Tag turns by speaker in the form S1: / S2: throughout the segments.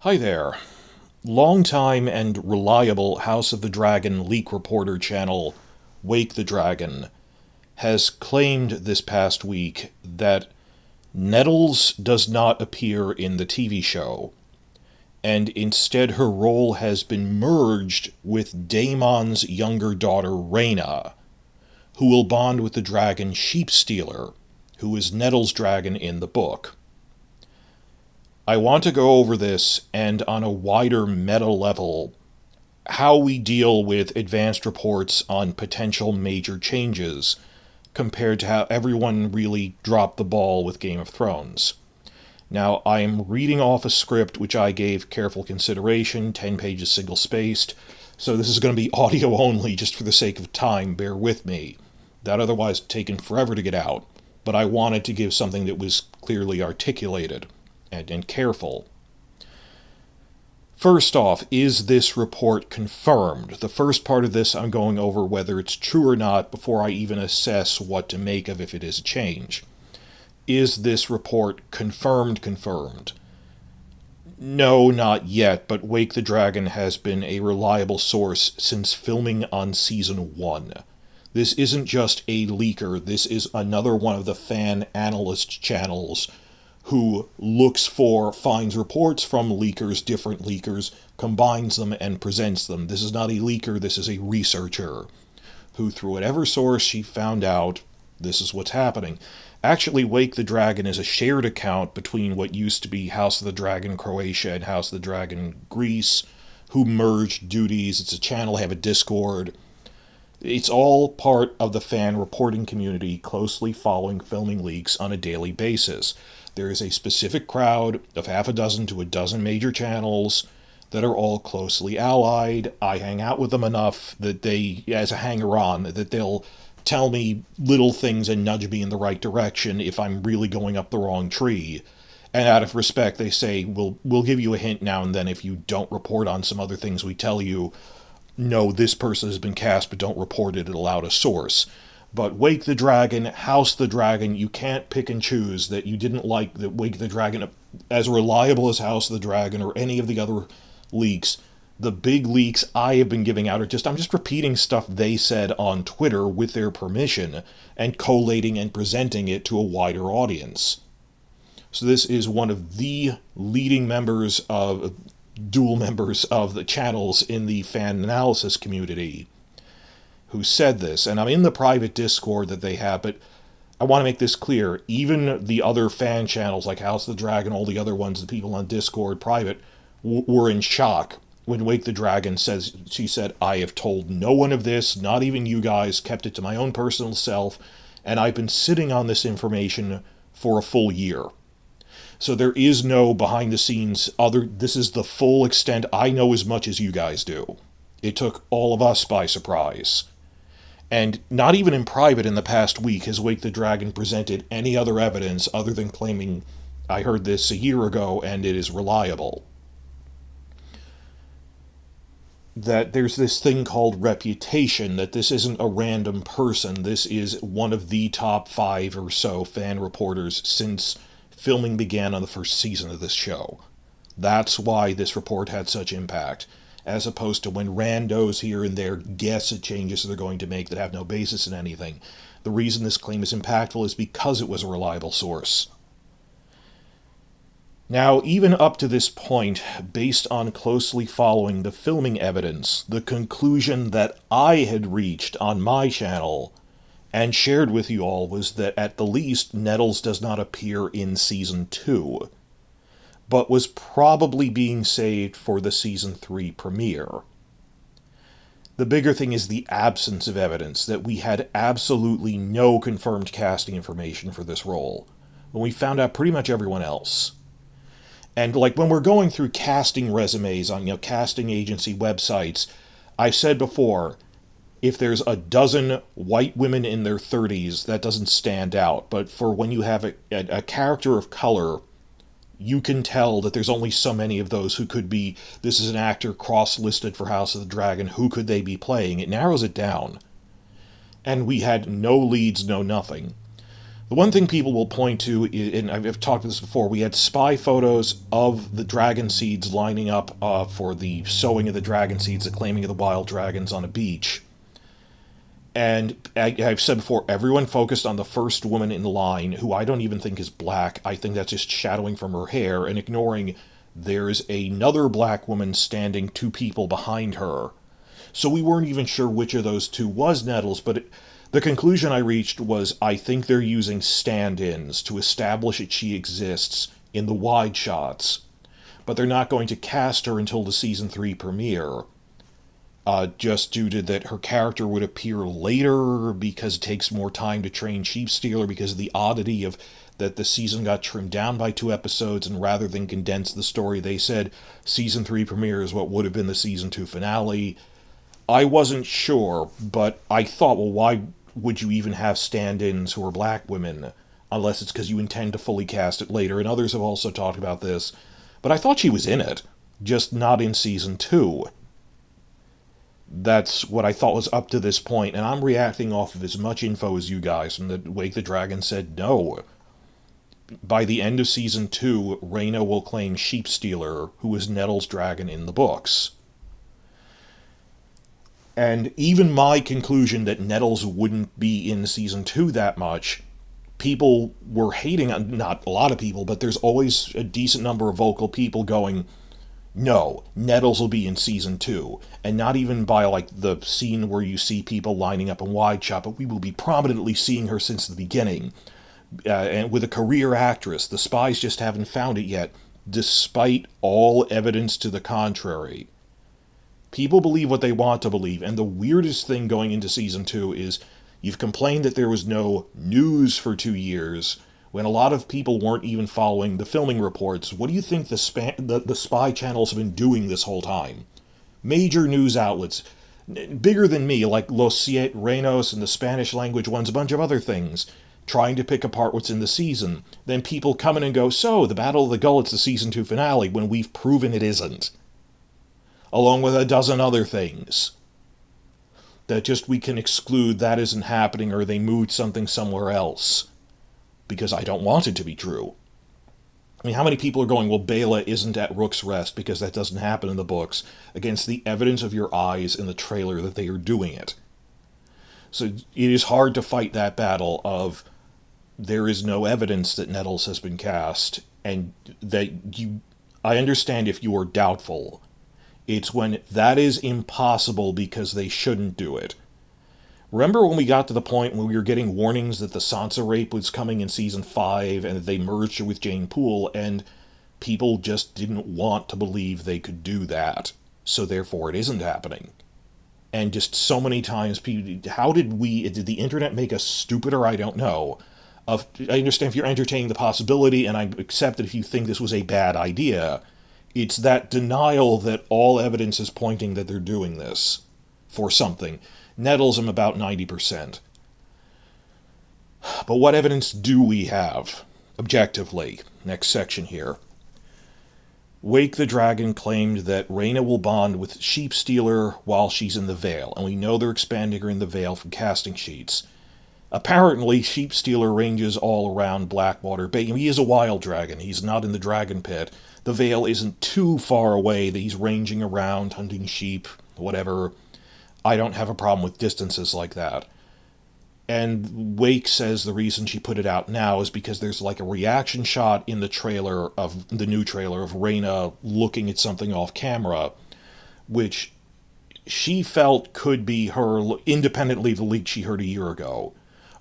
S1: Hi there. Longtime and reliable House of the Dragon leak reporter channel, Wake the Dragon, has claimed this past week that Nettles does not appear in the TV show, and instead her role has been merged with Daemon's younger daughter Rhaena, who will bond with the dragon Sheepstealer, who is Nettles' dragon in the book. I want to go over this and, on a wider meta level, how we deal with advanced reports on potential major changes compared to how everyone really dropped the ball with Game of Thrones. Now, I am reading off a script which I gave careful consideration, 10 pages single-spaced, so this is going to be audio only just for the sake of time, bear with me. That otherwise taken forever to get out, but I wanted to give something that was clearly articulated and careful. First off, is this report confirmed? The first part of this I'm going over whether it's true or not before I even assess what to make of if it is a change. Is this report confirmed? No, not yet, but Wake the Dragon has been a reliable source since filming on Season 1. This isn't just a leaker, this is another one of the fan analyst channels who finds reports from leakers, different leakers, combines them, and presents them. This is not a leaker, this is a researcher who, through whatever source she found out, this is what's happening. Actually, Wake the Dragon is a shared account between what used to be House of the Dragon Croatia and House of the Dragon Greece, who merged duties. It's a channel, have a Discord. It's all part of the fan reporting community closely following filming leaks on a daily basis. There is a specific crowd of half a dozen to a dozen major channels that are all closely allied. I hang out with them enough that they, as a hanger-on, that they'll tell me little things and nudge me in the right direction if I'm really going up the wrong tree. And out of respect, they say, we'll give you a hint now and then if you don't report on some other things we tell you. No, this person has been cast, but don't report it, it'll out a source. But Wake the Dragon, House the Dragon, you can't pick and choose that you didn't like that Wake the Dragon, as reliable as House of the Dragon or any of the other leaks. The big leaks I have been giving out I'm just repeating stuff they said on Twitter with their permission and collating and presenting it to a wider audience. So this is one of the leading dual members of the channels in the fan analysis community who said this, and I'm in the private Discord that they have, but I want to make this clear. Even the other fan channels like House of the Dragon, all the other ones, the people on Discord private, were in shock when Wake the Dragon she said, I have told no one of this, not even you guys, kept it to my own personal self, and I've been sitting on this information for a full year. So there is no behind the scenes this is the full extent. I know as much as you guys do. It took all of us by surprise. And not even in private in the past week has Wake the Dragon presented any other evidence other than claiming, I heard this a year ago and it is reliable. That there's this thing called reputation, that this isn't a random person. This is one of the top 5 or so fan reporters since filming began on the first season of this show. That's why this report had such impact, as opposed to when randos here and there guess at changes they're going to make that have no basis in anything. The reason this claim is impactful is because it was a reliable source. Now, even up to this point, based on closely following the filming evidence, the conclusion that I had reached on my channel and shared with you all was that at the least Nettles does not appear in Season 2, but was probably being saved for the Season 3 premiere. The bigger thing is the absence of evidence, that we had absolutely no confirmed casting information for this role, when we found out pretty much everyone else. And like when we're going through casting resumes on casting agency websites, I've said before, if there's a dozen white women in their 30s, that doesn't stand out. But for when you have a character of color, you can tell that there's only so many of those who could be, this is an actor cross-listed for House of the Dragon, who could they be playing? It narrows it down. And we had no leads, no nothing. The one thing people will point to, and I've talked about this before, we had spy photos of the dragon seeds lining up for the sowing of the dragon seeds, the claiming of the wild dragons on a beach. And I've said before, everyone focused on the first woman in line, who I don't even think is black. I think that's just shadowing from her hair, and ignoring there's another black woman standing 2 people behind her. So we weren't even sure which of those 2 was Nettles, but the conclusion I reached was I think they're using stand-ins to establish that she exists in the wide shots, but they're not going to cast her until the season 3 premiere. Just due to that her character would appear later because it takes more time to train Sheep Stealer, because of the oddity of that the season got trimmed down by 2 episodes, and rather than condense the story, they said season 3 premiere is what would have been the season 2 finale. I wasn't sure, but I thought, well, why would you even have stand-ins who are black women, unless it's because you intend to fully cast it later, and others have also talked about this. But I thought she was in it, just not in season 2. That's what I thought was up to this point, and I'm reacting off of as much info as you guys. And the Wake the Dragon said no. By the end of season 2, Rhaena will claim Sheep Stealer, who is Nettles' dragon in the books. And even my conclusion that Nettles wouldn't be in season 2 that much, people were hating on, not a lot of people, but there's always a decent number of vocal people going, no, Nettles will be in season 2, and not even by like the scene where you see people lining up in wide shot, but we will be prominently seeing her since the beginning. And with a career actress, the spies just haven't found it yet, despite all evidence to the contrary. People believe what they want to believe, and the weirdest thing going into season 2 is you've complained that there was no news for 2 years, when a lot of people weren't even following the filming reports. What do you think the spy channels have been doing this whole time? Major news outlets, bigger than me, like Los Siete Reinos and the Spanish language ones, a bunch of other things, trying to pick apart what's in the season. Then people come in and go, so, the Battle of the Gullet's the season 2 finale, when we've proven it isn't. Along with a dozen other things. That just we can exclude that isn't happening, or they moved something somewhere else. Because I don't want it to be true. I mean, how many people are going, well, Bela isn't at Rook's Rest because that doesn't happen in the books, against the evidence of your eyes in the trailer that they are doing it? So it is hard to fight that battle of there is no evidence that Nettles has been cast, and that you... I understand if you are doubtful. It's when that is impossible because they shouldn't do it. Remember when we got to the point when we were getting warnings that the Sansa rape was coming in season 5 and that they merged her with Jane Poole, and people just didn't want to believe they could do that, so therefore it isn't happening. And just so many times, people, did the internet make us stupider? I don't know. I understand if you're entertaining the possibility, and I accept that if you think this was a bad idea, it's that denial that all evidence is pointing that they're doing this for something. Nettles, I'm about 90%. But what evidence do we have, objectively? Next section here. Wake the Dragon claimed that Rhaena will bond with Sheep Stealer while she's in the Vale, and we know they're expanding her in the Vale from casting sheets. Apparently, Sheep Stealer ranges all around Blackwater Bay. He is a wild dragon. He's not in the dragon pit. The Vale isn't too far away that he's ranging around, hunting sheep, whatever. I don't have a problem with distances like that. And Wake says the reason she put it out now is because there's like a reaction shot in the trailer of the new trailer of Rhaena looking at something off camera, which she felt could be her, independently of the leak she heard a year ago.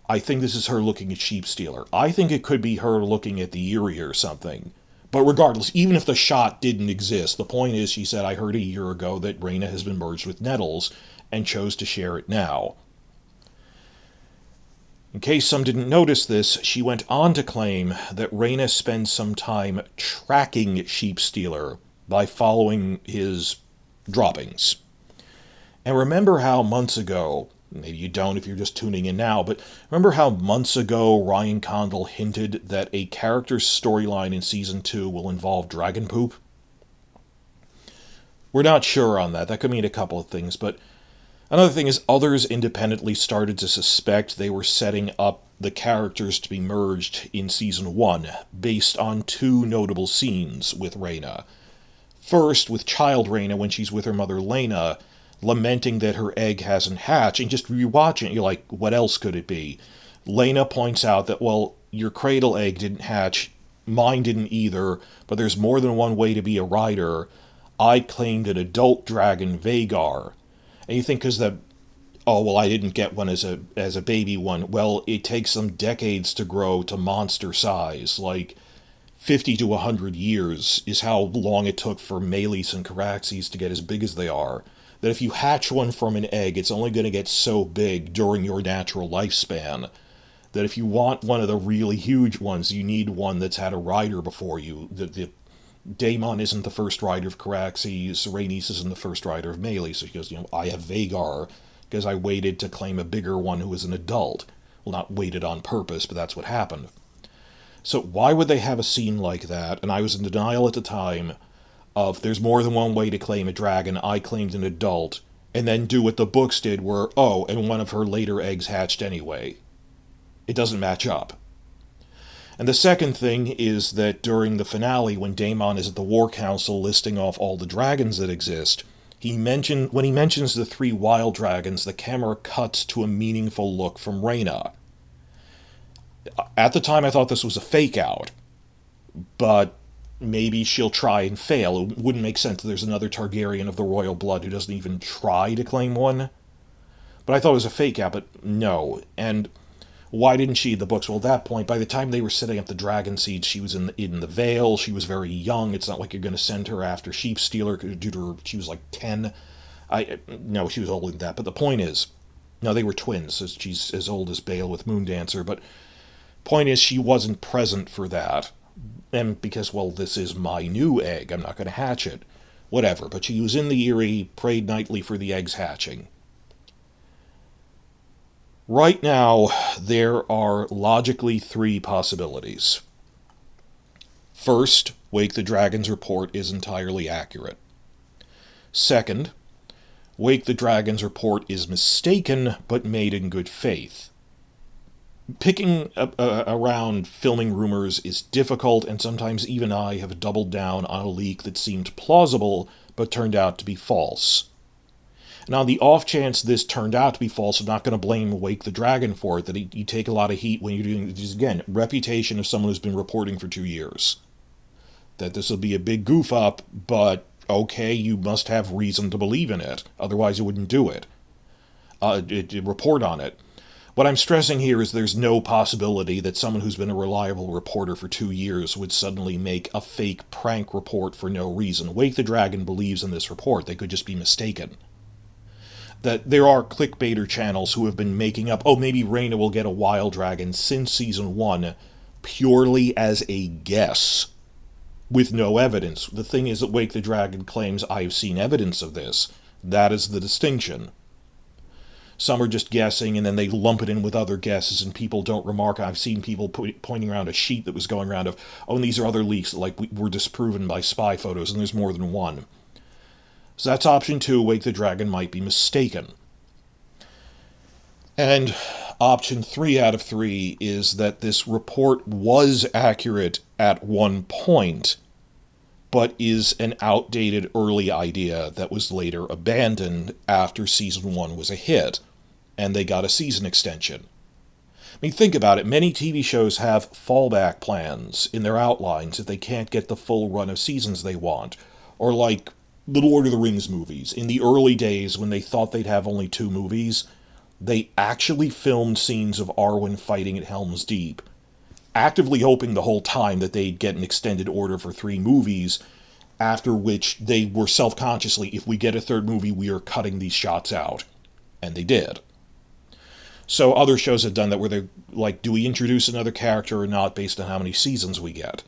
S1: I think this is her looking at Sheep Stealer. I think it could be her looking at the Eyrie or something. But regardless, even if the shot didn't exist, the point is, she said, I heard a year ago that Rhaena has been merged with Nettles, and chose to share it now. In case some didn't notice this, she went on to claim that Rhaena spends some time tracking Sheep Stealer by following his droppings. And remember how months ago, maybe you don't if you're just tuning in now, but remember how months ago Ryan Condal hinted that a character's storyline in Season 2 will involve dragon poop? We're not sure on that. That could mean a couple of things, but Another thing is others independently started to suspect they were setting up the characters to be merged in Season 1, based on two notable scenes with Rhaena. First, with child Rhaena when she's with her mother Lena, lamenting that her egg hasn't hatched, and just rewatching it, you're like, what else could it be? Lena points out that, well, your cradle egg didn't hatch, mine didn't either, but there's more than one way to be a rider. I claimed an adult dragon, Vhagar. And you think, because that, oh, well, I didn't get one as a baby one. Well, it takes them decades to grow to monster size. Like, 50 to 100 years is how long it took for Meleys and Caraxes to get as big as they are. That if you hatch one from an egg, it's only going to get so big during your natural lifespan. That if you want one of the really huge ones, you need one that's had a rider before you. The Daemon isn't the first rider of Caraxes, Rhaenys isn't the first rider of Meleys. So he goes, I have Vhagar, because I waited to claim a bigger one who was an adult. Well, not waited on purpose, but that's what happened. So why would they have a scene like that? And I was in denial at the time of there's more than one way to claim a dragon, I claimed an adult, and then do what the books did where, oh, and one of her later eggs hatched anyway. It doesn't match up. And the second thing is that during the finale, when Daemon is at the War Council listing off all the dragons that exist, when he mentions the 3 wild dragons, the camera cuts to a meaningful look from Rhaena. At the time, I thought this was a fake-out, but maybe she'll try and fail. It wouldn't make sense that there's another Targaryen of the royal blood who doesn't even try to claim one. But I thought it was a fake-out, but no. And why didn't she in the books? Well, at that point, by the time they were setting up the dragon seeds, she was in the Vale. She was very young. It's not like you're going to send her after Sheepstealer due to her. She was like 10. No, she was older than that. But the point is, no, they were twins. So she's as old as Bale with Moondancer. But point is, she wasn't present for that. And because, well, this is my new egg, I'm not going to hatch it. Whatever. But she was in the Eyrie, prayed nightly for the eggs hatching. Right now, there are logically 3 possibilities. First, Wake the Dragon's report is entirely accurate. Second, Wake the Dragon's report is mistaken, but made in good faith. Picking around filming rumors is difficult, and sometimes even I have doubled down on a leak that seemed plausible, but turned out to be false. Now, the off chance this turned out to be false, I'm not going to blame Wake the Dragon for it, that you take a lot of heat when you're doing this. Again, reputation of someone who's been reporting for 2 years. That this will be a big goof up, but okay, you must have reason to believe in it. Otherwise, you wouldn't do it. Report on it. What I'm stressing here is there's no possibility that someone who's been a reliable reporter for 2 years would suddenly make a fake prank report for no reason. Wake the Dragon believes in this report. They could just be mistaken. That there are clickbaiter channels who have been making up, oh, maybe Rhaena will get a wild dragon since Season 1, purely as a guess, with no evidence. The thing is that Wake the Dragon claims, I've seen evidence of this. That is the distinction. Some are just guessing, and then they lump it in with other guesses, and people don't remark. I've seen people pointing around a sheet that was going around of, oh, and these are other leaks that were disproven by spy photos, and there's more than one. So that's option 2, Wake the Dragon might be mistaken. And option 3 out of 3 is that this report was accurate at one point, but is an outdated early idea that was later abandoned after Season 1 was a hit, and they got a season extension. I mean, think about it. Many TV shows have fallback plans in their outlines if they can't get the full run of seasons they want. Or like the Lord of the Rings movies. In the early days, when they thought they'd have only 2 movies, they actually filmed scenes of Arwen fighting at Helm's Deep, actively hoping the whole time that they'd get an extended order for 3 movies, after which they were self-consciously, if we get a 3rd movie, we are cutting these shots out. And they did. So other shows have done that where they're like, do we introduce another character or not based on how many seasons we get?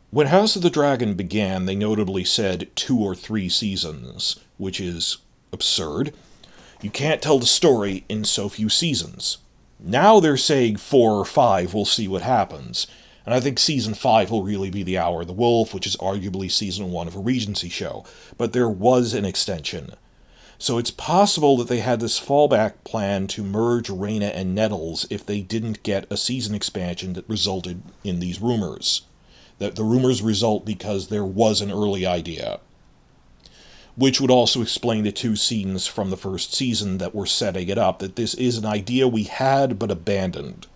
S1: When House of the Dragon began, they notably said 2 or 3 seasons, which is absurd. You can't tell the story in so few seasons. Now they're saying 4 or 5, we'll see what happens. And I think Season 5 will really be The Hour of the Wolf, which is arguably Season 1 of a Regency show. But there was an extension. So it's possible that they had this fallback plan to merge Rhaena and Nettles if they didn't get a season expansion that resulted in these rumors. That the rumors result because there was an early idea. Which would also explain the 2 scenes from the first season that were setting it up, that this is an idea we had but abandoned.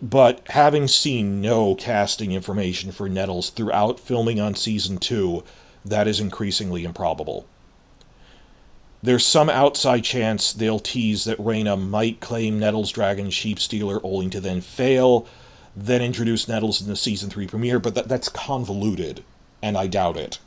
S1: But having seen no casting information for Nettles throughout filming on Season 2, that is increasingly improbable. There's some outside chance they'll tease that Rhaena might claim Nettles' dragon Sheepstealer only to then fail, then introduce Nettles in the Season 3 premiere, but that's convoluted, and I doubt it.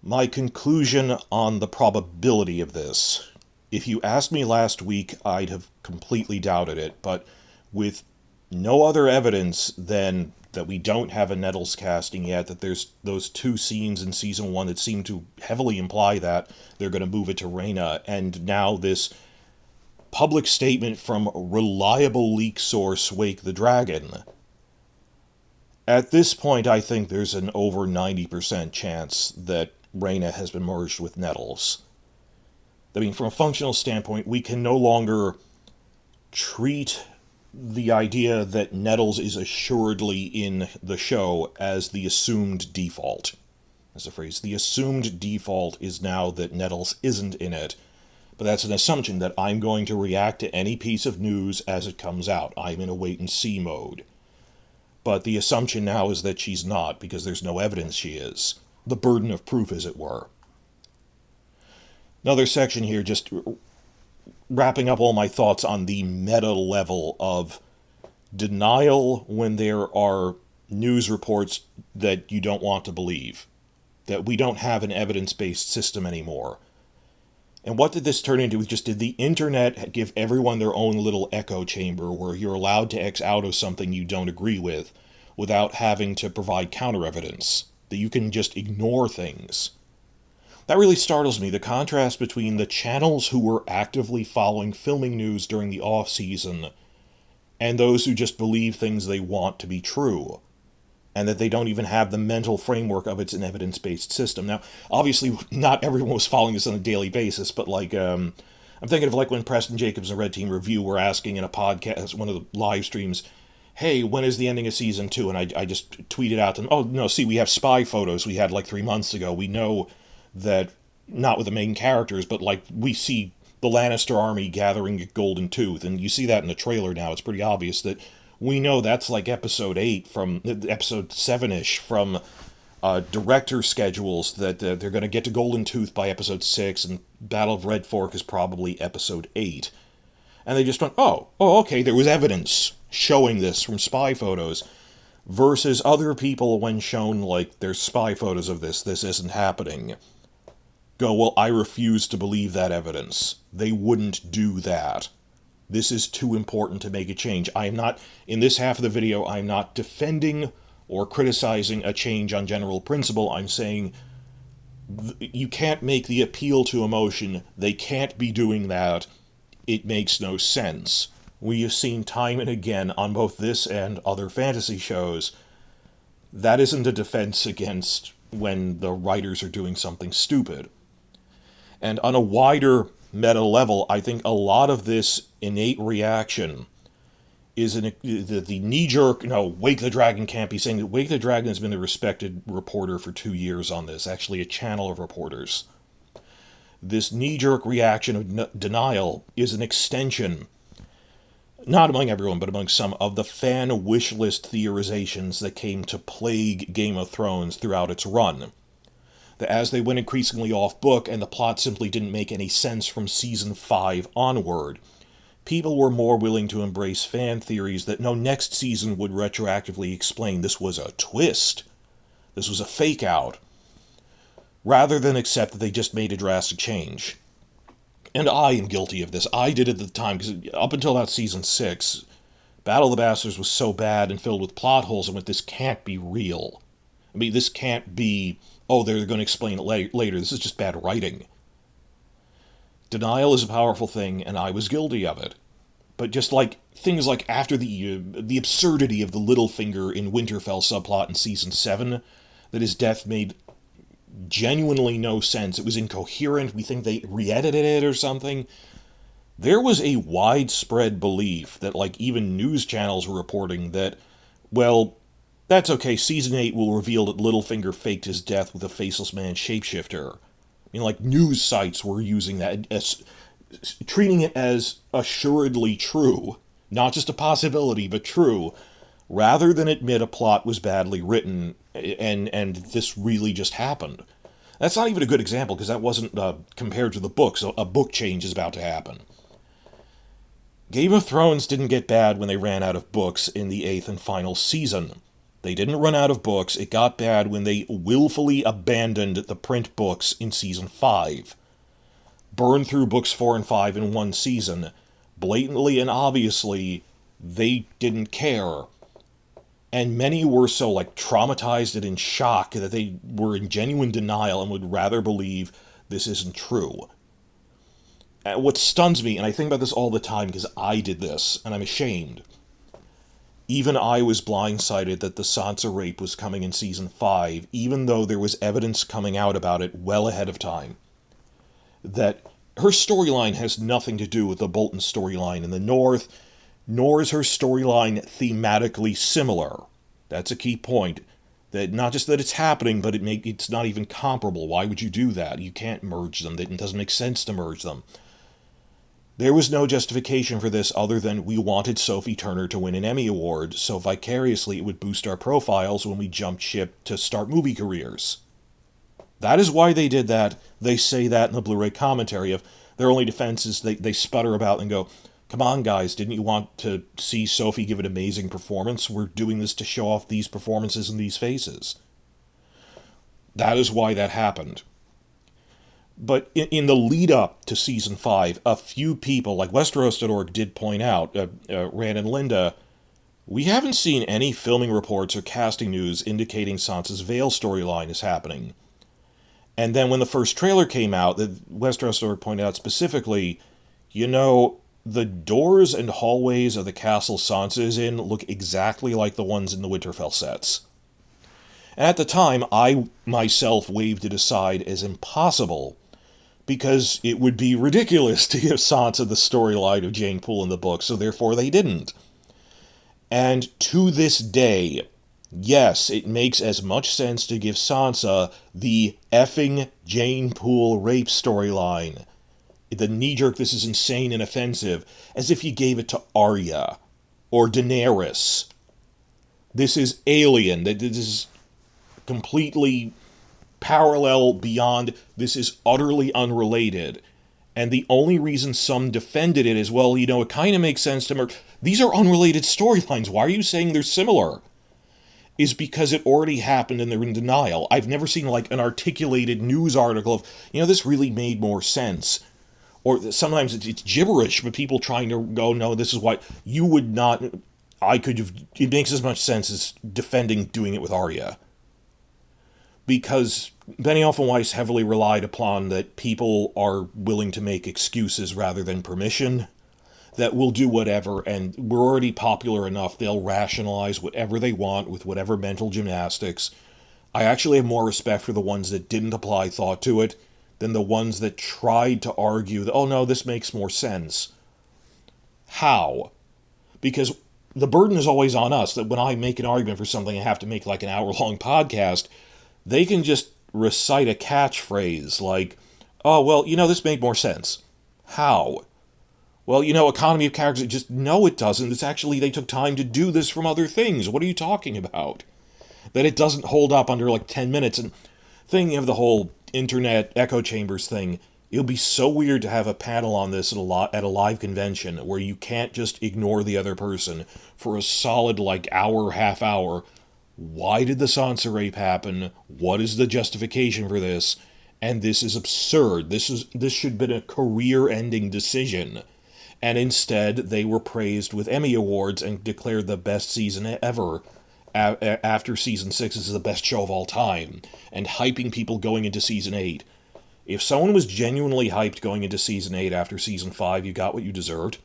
S1: My conclusion on the probability of this. If you asked me last week, I'd have completely doubted it, but with no other evidence than that we don't have a Nettles casting yet, that there's those 2 scenes in Season 1 that seem to heavily imply that they're going to move it to Rhaena, and now this public statement from reliable leak source Wake the Dragon. At this point, I think there's an over 90% chance that Rhaena has been merged with Nettles. I mean, from a functional standpoint, we can no longer treat the idea that Nettles is assuredly in the show as the assumed default. That's the phrase. The assumed default is now that Nettles isn't in it, but that's an assumption that I'm going to react to any piece of news as it comes out. I'm in a wait-and-see mode. But the assumption now is that she's not, because there's no evidence she is. The burden of proof, as it were. Another section here, just wrapping up all my thoughts on the meta level of denial when there are news reports that you don't want to believe. That we don't have an evidence-based system anymore. And what did this turn into? Did the internet give everyone their own little echo chamber where you're allowed to X out of something you don't agree with without having to provide counter-evidence? That you can just ignore things. That really startles me, the contrast between the channels who were actively following filming news during the off-season and those who just believe things they want to be true, and that they don't even have the mental framework of it's an evidence-based system. Now, obviously, not everyone was following this on a daily basis, but I'm thinking of when Preston Jacobs and Red Team Review were asking in a podcast, one of the live streams, hey, when is the ending of Season 2? And I just tweeted out to them, oh, no, see, we have spy photos we had 3 months ago. We know that, not with the main characters, but we see the Lannister army gathering at Golden Tooth, and you see that in the trailer now. It's pretty obvious that we know that's episode 8 from episode 7-ish from director schedules, that they're going to get to Golden Tooth by episode 6, and Battle of Red Fork is probably episode 8. And they just went, oh, okay, there was evidence showing this from spy photos, versus other people, when shown, there's spy photos of this isn't happening, go, well, I refuse to believe that evidence. They wouldn't do that. This is too important to make a change. I am not, in this half of the video, I'm not defending or criticizing a change on general principle. I'm saying you can't make the appeal to emotion. They can't be doing that. It makes no sense. We have seen time and again on both this and other fantasy shows, that isn't a defense against when the writers are doing something stupid. And on a wider meta level, I think a lot of this innate reaction is the knee-jerk, Wake the Dragon can't be saying that. Wake the Dragon has been the respected reporter for 2 years on this, actually a channel of reporters. This knee-jerk reaction of denial is an extension, not among everyone, but among some, of the fan wish list theorizations that came to plague Game of Thrones throughout its run. That as they went increasingly off-book and the plot simply didn't make any sense from Season 5 onward, people were more willing to embrace fan theories that no next season would retroactively explain this was a twist, this was a fake-out, rather than accept that they just made a drastic change. And I am guilty of this. I did it at the time, because up until about Season 6, Battle of the Bastards was so bad and filled with plot holes, and went, this can't be real. I mean, this can't be, oh, they're going to explain it later. This is just bad writing. Denial is a powerful thing, and I was guilty of it. But just things after the absurdity of the Littlefinger in Winterfell subplot in Season 7, that his death made genuinely no sense. It was incoherent. We think they re-edited it or something. There was a widespread belief that, like, even news channels were reporting that, well, that's okay, Season 8 will reveal that Littlefinger faked his death with a Faceless Man shapeshifter. I mean, like, news sites were using that, as, treating it as assuredly true, not just a possibility, but true, rather than admit a plot was badly written and this really just happened. That's not even a good example, because that wasn't compared to the books. A book change is about to happen. Game of Thrones didn't get bad when they ran out of books in the 8th and final season. They didn't run out of books. It got bad when they willfully abandoned the print books in Season 5. Burned through books 4 and 5 in one season. Blatantly and obviously, they didn't care. And many were so, like, traumatized and in shock that they were in genuine denial and would rather believe this isn't true. What stuns me, and I think about this all the time because I did this, and I'm ashamed. Even I was blindsided that the Sansa rape was coming in Season 5, even though there was evidence coming out about it well ahead of time. That her storyline has nothing to do with the Bolton storyline in the North, nor is her storyline thematically similar. That's a key point. That not just that it's happening, but it's not even comparable. Why would you do that? You can't merge them. It doesn't make sense to merge them. There was no justification for this other than we wanted Sophie Turner to win an Emmy Award, so vicariously it would boost our profiles when we jumped ship to start movie careers. That is why they did that. They say that in the Blu-ray commentary. Of their only defense is they sputter about and go, come on guys, didn't you want to see Sophie give an amazing performance? We're doing this to show off these performances and these faces. That is why that happened. But in the lead-up to Season 5, a few people, like Westeros.org did point out, Rand and Linda, we haven't seen any filming reports or casting news indicating Sansa's Vale storyline is happening. And then when the first trailer came out, Westeros.org pointed out specifically, you know, the doors and hallways of the castle Sansa is in look exactly like the ones in the Winterfell sets. And at the time, I myself waved it aside as impossible, because it would be ridiculous to give Sansa the storyline of Jane Poole in the book, so therefore they didn't. And to this day, yes, it makes as much sense to give Sansa the effing Jane Poole rape storyline, the knee-jerk, this is insane and offensive, as if you gave it to Arya or Daenerys. This is alien. This is completely parallel, beyond, this is utterly unrelated. And the only reason some defended it is, well, you know, it kind of makes sense to these are unrelated storylines. Why are you saying they're similar? Is because it already happened and they're in denial. I've never seen, like, an articulated news article of, you know, this really made more sense. Or sometimes it's gibberish, but people trying to go, no, this is why. You would not, it makes as much sense as defending doing it with Arya. Because Benioff and Weiss heavily relied upon that people are willing to make excuses rather than permission, that we'll do whatever, and we're already popular enough, they'll rationalize whatever they want with whatever mental gymnastics. I actually have more respect for the ones that didn't apply thought to it than the ones that tried to argue that, oh no, this makes more sense. How? Because the burden is always on us, that when I make an argument for something, I have to make like an hour-long podcast. They can just recite a catchphrase like, oh, well, you know, this made more sense. How? Well, you know, economy of characters, just, no, it doesn't. It's actually, they took time to do this from other things. What are you talking about? That it doesn't hold up under like 10 minutes. And thinking of the whole internet echo chambers thing, it'll be so weird to have a panel on this at a live convention where you can't just ignore the other person for a solid like hour, half hour. Why did the Sansa rape happen? What is the justification for this? And this is absurd. This should have been a career-ending decision. And instead, they were praised with Emmy Awards and declared the best season ever after Season 6 is the best show of all time, and hyping people going into Season 8. If someone was genuinely hyped going into Season 8 after Season 5, you got what you deserved.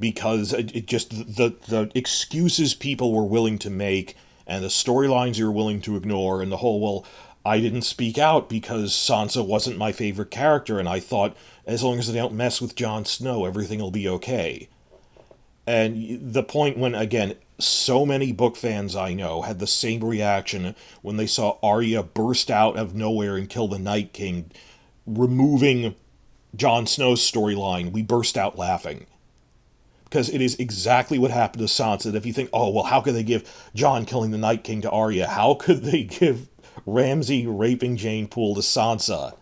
S1: Because it just, the excuses people were willing to make, and the storylines you were willing to ignore, and the whole, well, I didn't speak out because Sansa wasn't my favorite character, and I thought, as long as they don't mess with Jon Snow, everything will be okay. And the point when, again, so many book fans I know had the same reaction when they saw Arya burst out of nowhere and kill the Night King, removing Jon Snow's storyline. We burst out laughing. Because it is exactly what happened to Sansa. And if you think, oh, well, how could they give Jon killing the Night King to Arya? How could they give Ramsay raping Jane Poole to Sansa?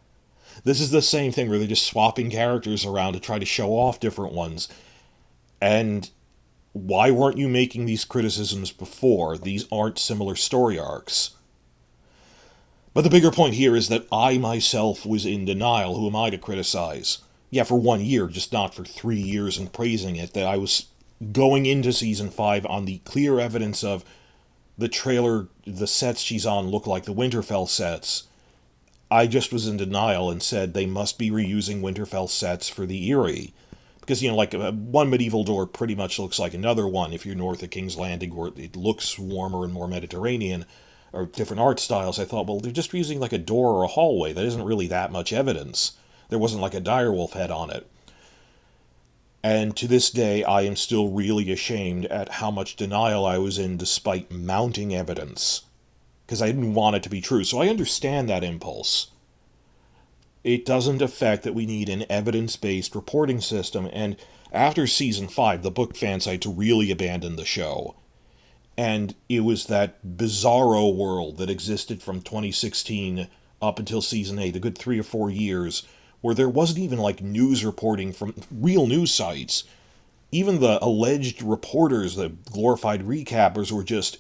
S1: This is the same thing where they're just swapping characters around to try to show off different ones. And why weren't you making these criticisms before? These aren't similar story arcs. But the bigger point here is that I myself was in denial. Who am I to criticize? Yeah, for 1 year, just not for 3 years and praising it. That I was going into season 5 on the clear evidence of the trailer, the sets she's on look like the Winterfell sets. I just was in denial and said they must be reusing Winterfell sets for the Eyrie. Because, like one medieval door pretty much looks like another one if you're north of King's Landing, where it looks warmer and more Mediterranean, or different art styles. I thought, well, they're just using like a door or a hallway. That isn't really that much evidence. There wasn't like a direwolf head on it. And to this day, I am still really ashamed at how much denial I was in despite mounting evidence. Because I didn't want it to be true. So I understand that impulse. It doesn't affect that we need an evidence-based reporting system, and after season 5, the book fan sites really abandoned the show. And it was that bizarro world that existed from 2016 up until season 8, a good 3 or 4 years, where there wasn't even like news reporting from real news sites. Even the alleged reporters, the glorified recappers, were just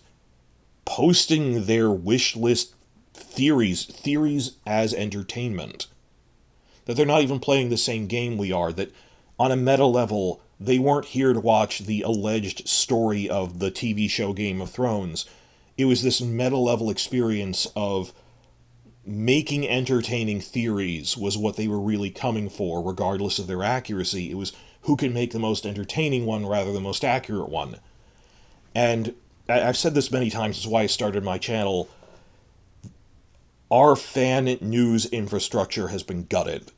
S1: posting their wish list theories as entertainment. That they're not even playing the same game we are, that on a meta level, they weren't here to watch the alleged story of the TV show Game of Thrones. It was this meta level experience of making entertaining theories was what they were really coming for, regardless of their accuracy. It was who can make the most entertaining one rather than the most accurate one. And I've said this many times, it's why I started my channel. Our fan news infrastructure has been gutted.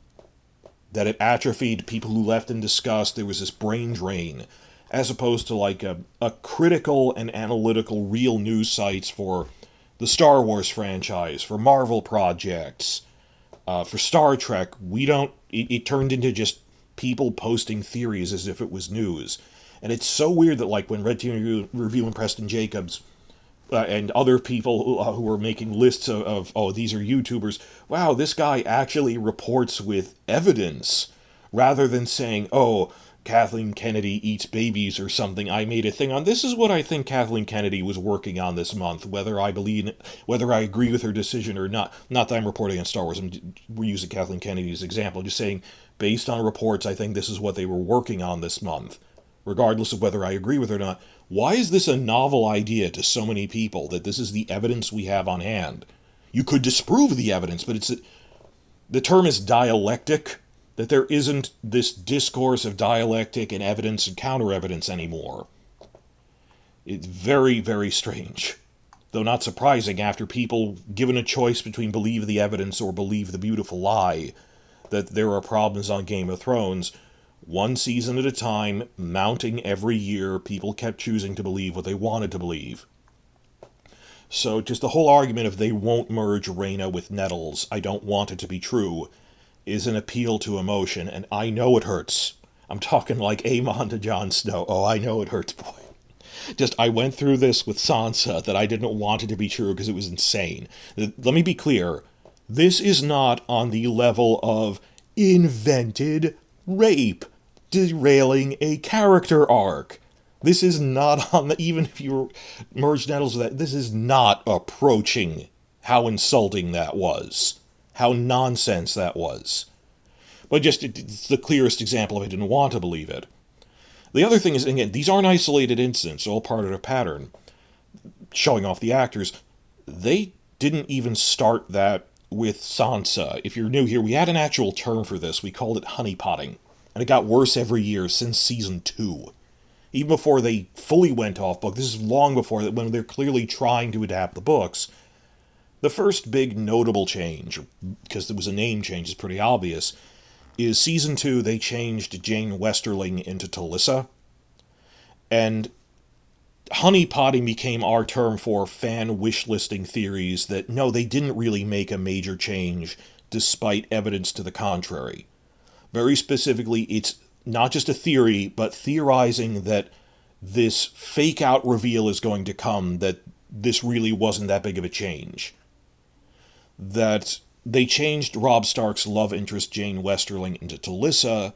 S1: That it atrophied, people who left in disgust, there was this brain drain, as opposed to like a critical and analytical real news sites for the Star Wars franchise, for Marvel projects, for Star Trek. It turned into just people posting theories as if it was news. And it's so weird that like when Red Team Review and Preston Jacobs and other people who are making lists of, oh, these are YouTubers, wow, this guy actually reports with evidence, rather than saying, oh, Kathleen Kennedy eats babies or something. I made a thing on this is what I think Kathleen Kennedy was working on this month, whether I agree with her decision or not. Not that I'm reporting on Star Wars, we're using Kathleen Kennedy's example, just saying, based on reports, I think this is what they were working on this month, regardless of whether I agree with her or not. Why is this a novel idea to so many people, that this is the evidence we have on hand? You could disprove the evidence, but the term is dialectic, that there isn't this discourse of dialectic and evidence and counter-evidence anymore. It's very, very strange. Though not surprising, after people given a choice between believe the evidence or believe the beautiful lie, that there are problems on Game of Thrones. One season at a time, mounting every year, people kept choosing to believe what they wanted to believe. So just the whole argument of they won't merge Rhaena with Nettles, I don't want it to be true, is an appeal to emotion, and I know it hurts. I'm talking like Aemon to Jon Snow. Oh, I know it hurts, boy. Just, I went through this with Sansa, that I didn't want it to be true because it was insane. Let me be clear. This is not on the level of invented rape, derailing a character arc. This is not on the, even if you merge Nettles with that, this is not approaching how insulting that was. How nonsense that was. But just, it's the clearest example of I didn't want to believe it. The other thing is, again, these aren't isolated incidents, all part of a pattern. Showing off the actors. They didn't even start that with Sansa. If you're new here, we had an actual term for this. We called it honeypotting. And it got worse every year since season 2. Even before they fully went off book. This is long before that, when they're clearly trying to adapt the books. The first big notable change, because there was a name change, is pretty obvious, is Season 2, they changed Jane Westerling into Talissa. And honeypotting became our term for fan wishlisting theories that, no, they didn't really make a major change, despite evidence to the contrary. Very specifically, it's not just a theory, but theorizing that this fake-out reveal is going to come, that this really wasn't that big of a change. That they changed Robb Stark's love interest Jane Westerling into Talissa,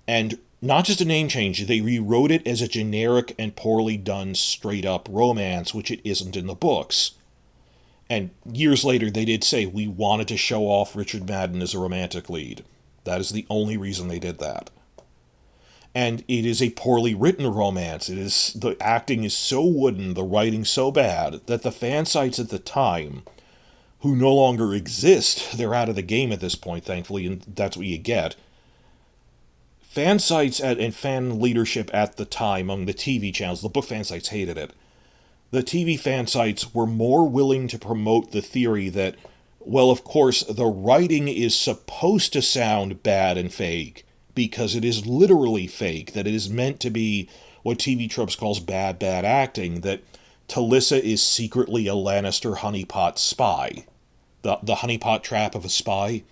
S1: and not just a name change, they rewrote it as a generic and poorly done straight-up romance, which it isn't in the books. And years later, they did say, we wanted to show off Richard Madden as a romantic lead. That is the only reason they did that. And it is a poorly written romance. The acting is so wooden, the writing so bad, that the fan sites at the time, who no longer exist, they're out of the game at this point, thankfully, and that's what you get. Fan sites and fan leadership at the time among the TV channels, the book fan sites hated it. The TV fan sites were more willing to promote the theory that, well, of course, the writing is supposed to sound bad and fake, because it is literally fake, that it is meant to be what TV Tropes calls bad acting, that Talissa is secretly a Lannister honeypot spy. The honeypot trap of a spy.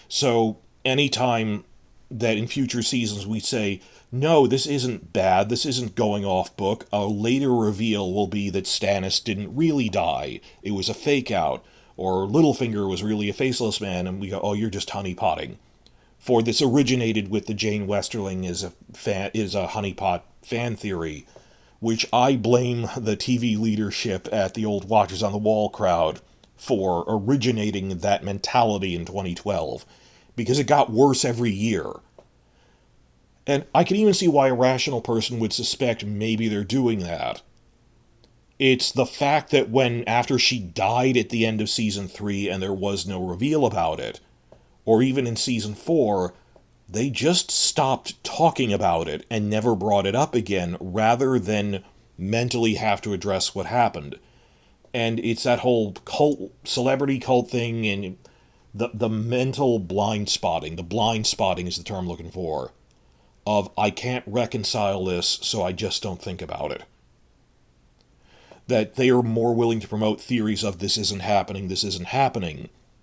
S1: So, anytime that in future seasons we say, no, this isn't bad, this isn't going off book, a later reveal will be that Stannis didn't really die, it was a fake-out, or Littlefinger was really a faceless man, and we go, oh, you're just honeypotting. For this originated with the Jane Westerling is a honeypot fan theory, which I blame the TV leadership at the old Watchers on the Wall crowd for originating that mentality in 2012, because it got worse every year. And I can even see why a rational person would suspect maybe they're doing that. It's the fact that after she died at the end of Season 3 and there was no reveal about it, or even in Season 4, they just stopped talking about it and never brought it up again, rather than mentally have to address what happened. And it's that whole celebrity cult thing, and the mental blind spotting. The blind spotting is the term I'm looking for. Of, I can't reconcile this, so I just don't think about it. That they are more willing to promote theories of this isn't happening. The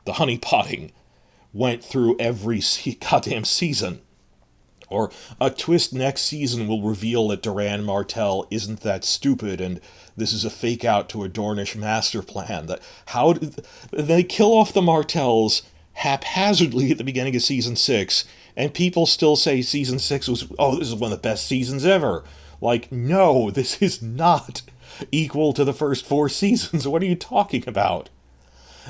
S1: honeypotting went through every goddamn season. Or a twist next season will reveal that Doran Martell isn't that stupid, and this is a fake-out to a Dornish master plan. How did they kill off the Martells haphazardly at the beginning of Season 6, and people still say Season 6 was, this is one of the best seasons ever. Like, no, this is not equal to the first 4 seasons. What are you talking about?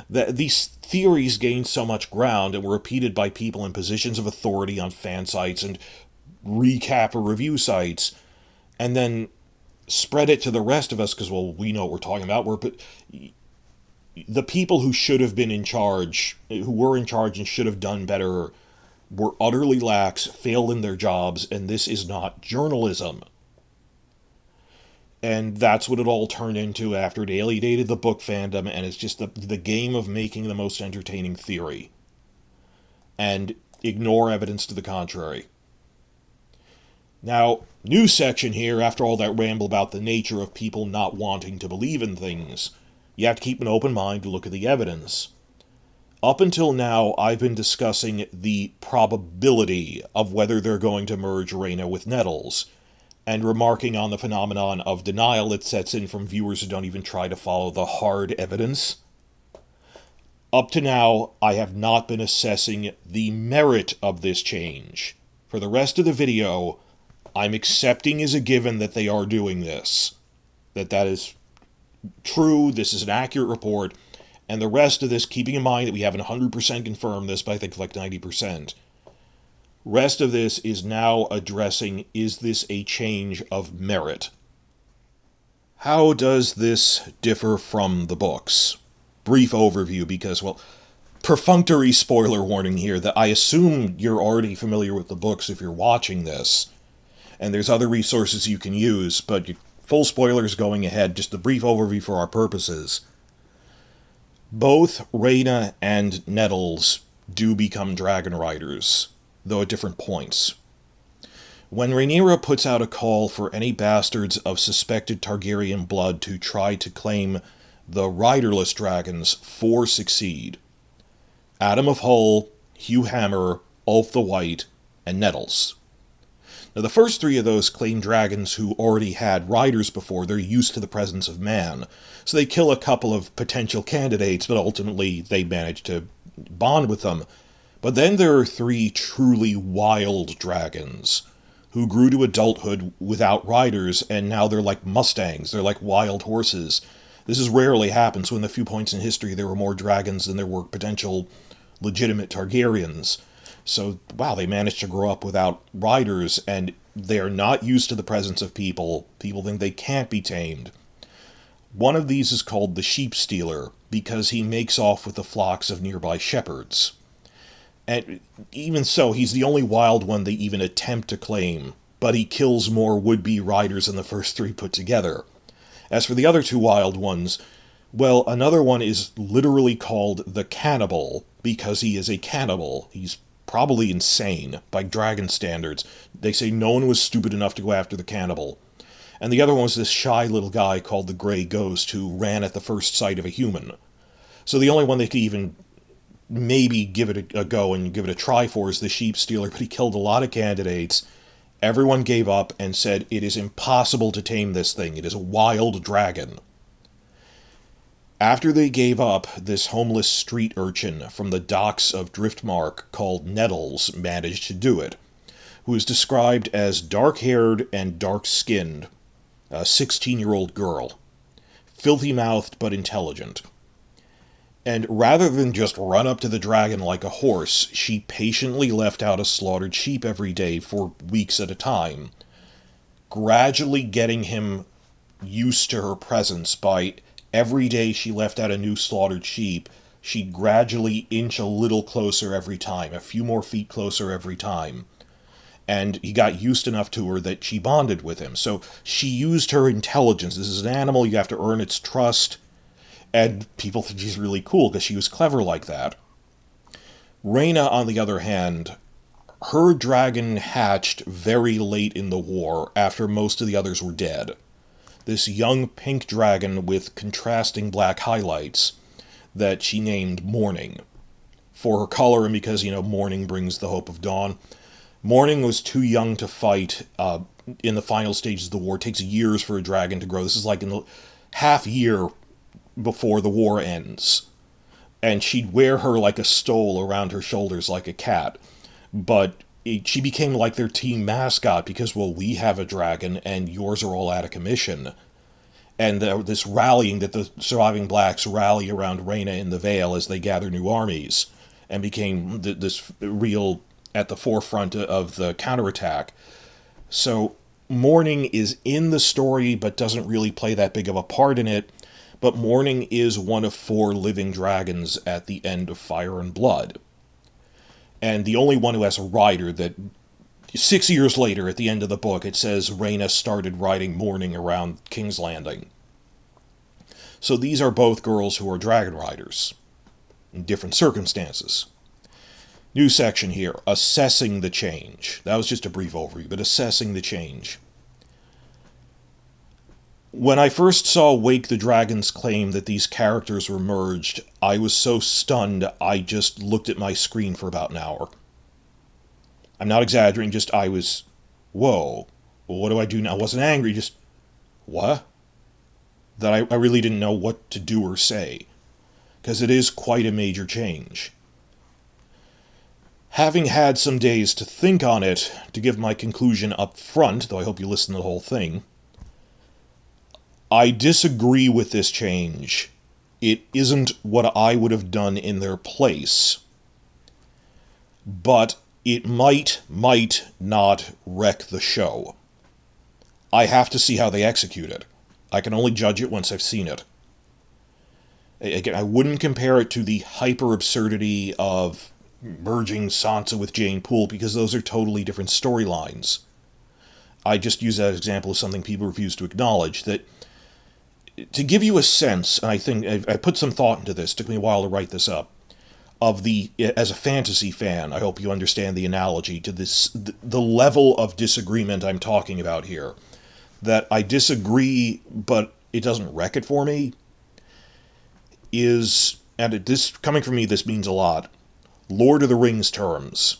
S1: These theories gained so much ground and were repeated by people in positions of authority on fan sites and recap or review sites, and then spread it to the rest of us because, well, we know what we're talking about. But the people who should have been in charge, who were in charge and should have done better, were utterly lax, failed in their jobs, and this is not journalism. And that's what it all turned into after it alienated the book fandom, and it's just the game of making the most entertaining theory. And ignore evidence to the contrary. Now, new section here, after all that ramble about the nature of people not wanting to believe in things. You have to keep an open mind to look at the evidence. Up until now, I've been discussing the probability of whether they're going to merge Rhaena with Nettles, and remarking on the phenomenon of denial that sets in from viewers who don't even try to follow the hard evidence. Up to now, I have not been assessing the merit of this change. For the rest of the video, I'm accepting as a given that they are doing this. That is true, this is an accurate report, and the rest of this, keeping in mind that we haven't 100% confirmed this, but I think like 90%. Rest of this is now addressing, is this a change of merit? How does this differ from the books? Brief overview, because, well, perfunctory spoiler warning here that I assume you're already familiar with the books if you're watching this, and there's other resources you can use, but full spoilers going ahead, just a brief overview for our purposes. Both Rhaena and Nettles do become dragon riders, though at different points. When Rhaenyra puts out a call for any bastards of suspected Targaryen blood to try to claim the riderless dragons, 4 succeed. Adam of Hull, Hugh Hammer, Ulf the White, and Nettles. Now, the first 3 of those claim dragons who already had riders before. They're used to the presence of man. So they kill a couple of potential candidates, but ultimately they manage to bond with them. But then there are 3 truly wild dragons who grew to adulthood without riders, and now they're like Mustangs. They're like wild horses. This has rarely happened, so in the few points in history there were more dragons than there were potential legitimate Targaryens. So, wow, they managed to grow up without riders, and they are not used to the presence of people. People think they can't be tamed. One of these is called the Sheep Stealer, because he makes off with the flocks of nearby shepherds. And even so, he's the only wild one they even attempt to claim, but he kills more would-be riders than the first 3 put together. As for the other 2 wild ones, well, another one is literally called the Cannibal, because he is a cannibal. He's probably insane by dragon standards. They say no one was stupid enough to go after the cannibal. And the other one was this shy little guy called the Grey Ghost who ran at the first sight of a human. So the only one they could even maybe give it a go and give it a try for is the Sheep Stealer, but he killed a lot of candidates. Everyone gave up and said it is impossible to tame this thing. It is a wild dragon. After they gave up, this homeless street urchin from the docks of Driftmark called Nettles managed to do it, who is described as dark-haired and dark-skinned, a 16-year-old girl, filthy-mouthed but intelligent. And rather than just run up to the dragon like a horse, she patiently left out a slaughtered sheep every day for weeks at a time, gradually getting him used to her presence by every day she left out a new slaughtered sheep. She'd gradually inch a little closer every time, a few more feet closer every time. And he got used enough to her that she bonded with him. So she used her intelligence. This is an animal, you have to earn its trust. And people think she's really cool because she was clever like that. Rhaena, on the other hand, her dragon hatched very late in the war, after most of the others were dead. This young pink dragon with contrasting black highlights that she named Morning. For her color and because, morning brings the hope of dawn. Morning was too young to fight in the final stages of the war. It takes years for a dragon to grow. This is like in the half year before the war ends. And she'd wear her like a stole around her shoulders like a cat. But she became like their team mascot because, well, we have a dragon and yours are all out of commission. And this rallying that the surviving blacks rally around Rhaena in the Vale as they gather new armies and became this real at the forefront of the counterattack. So Morning is in the story but doesn't really play that big of a part in it. But Morning is one of 4 living dragons at the end of Fire and Blood. And the only one who has a rider that 6 years later, at the end of the book, it says Rhaena started riding Morning around King's Landing. So these are both girls who are dragon riders, in different circumstances. New section here, assessing the change. That was just a brief overview, but assessing the change. When I first saw Wake the Dragon's claim that these characters were merged, I was so stunned I just looked at my screen for about an hour. I'm not exaggerating, I was, whoa, what do I do now? I wasn't angry, just, what? That I really didn't know what to do or say, because it is quite a major change. Having had some days to think on it, to give my conclusion up front, though I hope you listen to the whole thing, I disagree with this change. It isn't what I would have done in their place. But it might not wreck the show. I have to see how they execute it. I can only judge it once I've seen it. Again, I wouldn't compare it to the hyper-absurdity of merging Sansa with Jane Poole, because those are totally different storylines. I just use that example as something people refuse to acknowledge, that to give you a sense, and I think I put some thought into this, it took me a while to write this up, of as a fantasy fan, I hope you understand the analogy to the level of disagreement I'm talking about here. That I disagree, but it doesn't wreck it for me, is, and this coming from me, this means a lot, Lord of the Rings terms.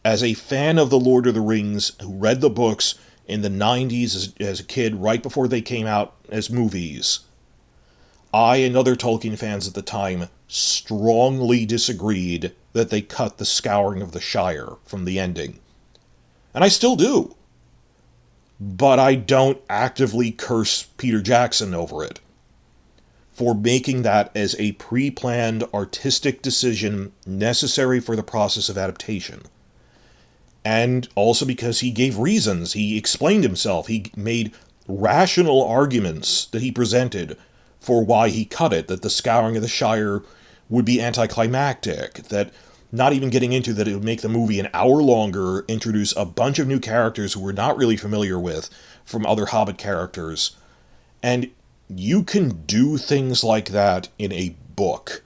S1: As a fan of the Lord of the Rings, who read the books in the 90s as a kid, right before they came out as movies, I and other Tolkien fans at the time strongly disagreed that they cut the Scouring of the Shire from the ending. And I still do. But I don't actively curse Peter Jackson over it for making that as a pre-planned artistic decision necessary for the process of adaptation. And also because he gave reasons, he explained himself, he made rational arguments that he presented for why he cut it, that the Scouring of the Shire would be anticlimactic, that not even getting into that it would make the movie an hour longer, introduce a bunch of new characters who we're not really familiar with from other Hobbit characters. And you can do things like that in a book.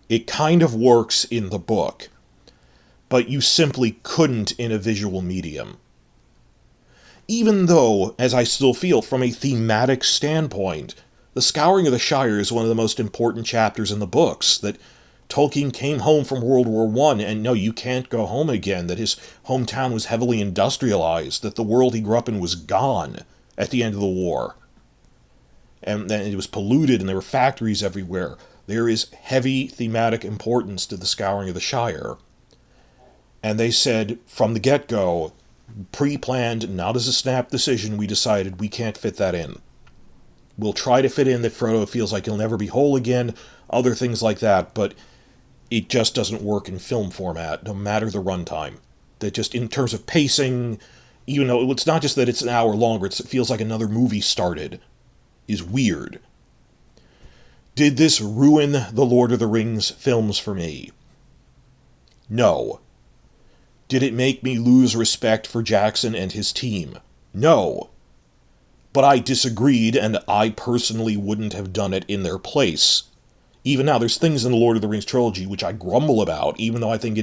S1: It kind of works in the book, but you simply couldn't in a visual medium. Even though, as I still feel, from a thematic standpoint, the Scouring of the Shire is one of the most important chapters in the books, that Tolkien came home from World War I, and no, you can't go home again, that his hometown was heavily industrialized, that the world he grew up in was gone at the end of the war. And then it was polluted, and there were factories everywhere. There is heavy thematic importance to the Scouring of the Shire. And they said, from the get-go, pre-planned, not as a snap decision, we decided we can't fit that in. We'll try to fit in that Frodo feels like he'll never be whole again, other things like that, but it just doesn't work in film format, no matter the runtime. That just, in terms of pacing, even though it's not just that it's an hour longer, it feels like another movie started, is weird. Did this ruin the Lord of the Rings films for me? No. Did it make me lose respect for Jackson and his team? No. But I disagreed, and I personally wouldn't have done it in their place. Even now, there's things in the Lord of the Rings trilogy which I grumble about, even though I think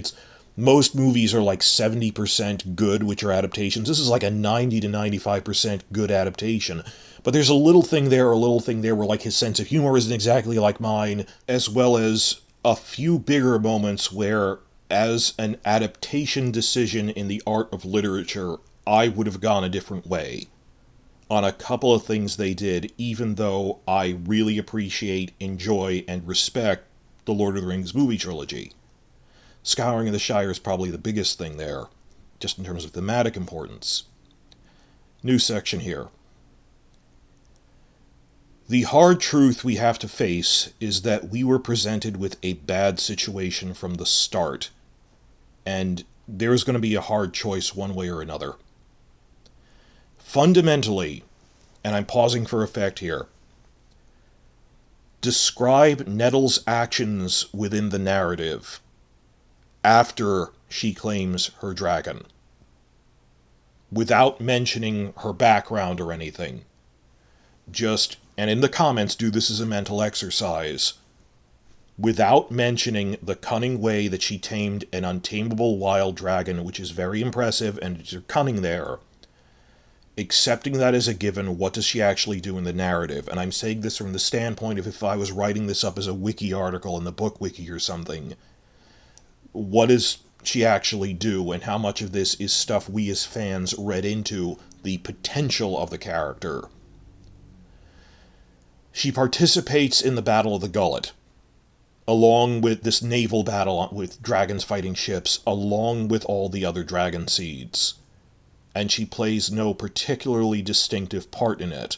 S1: most movies are like 70% good, which are adaptations. This is like a 90 to 95% good adaptation. But there's a little thing there, where like his sense of humor isn't exactly like mine, as well as a few bigger moments where, as an adaptation decision in the art of literature, I would have gone a different way on a couple of things they did, even though I really appreciate, enjoy, and respect the Lord of the Rings movie trilogy. Scouring of the Shire is probably the biggest thing there, just in terms of thematic importance. New section here. The hard truth we have to face is that we were presented with a bad situation from the start, and there's going to be a hard choice one way or another. Fundamentally, and I'm pausing for effect here, describe Nettles' actions within the narrative after she claims her dragon, without mentioning her background or anything. Just, and in the comments, do this as a mental exercise, without mentioning the cunning way that she tamed an untamable wild dragon, which is very impressive, and there's cunning there. Accepting that as a given, what does she actually do in the narrative? And I'm saying this from the standpoint of if I was writing this up as a wiki article in the book wiki or something. What does she actually do, and how much of this is stuff we as fans read into the potential of the character? She participates in the Battle of the Gullet, along with this naval battle with dragons fighting ships, along with all the other dragon seeds. And she plays no particularly distinctive part in it,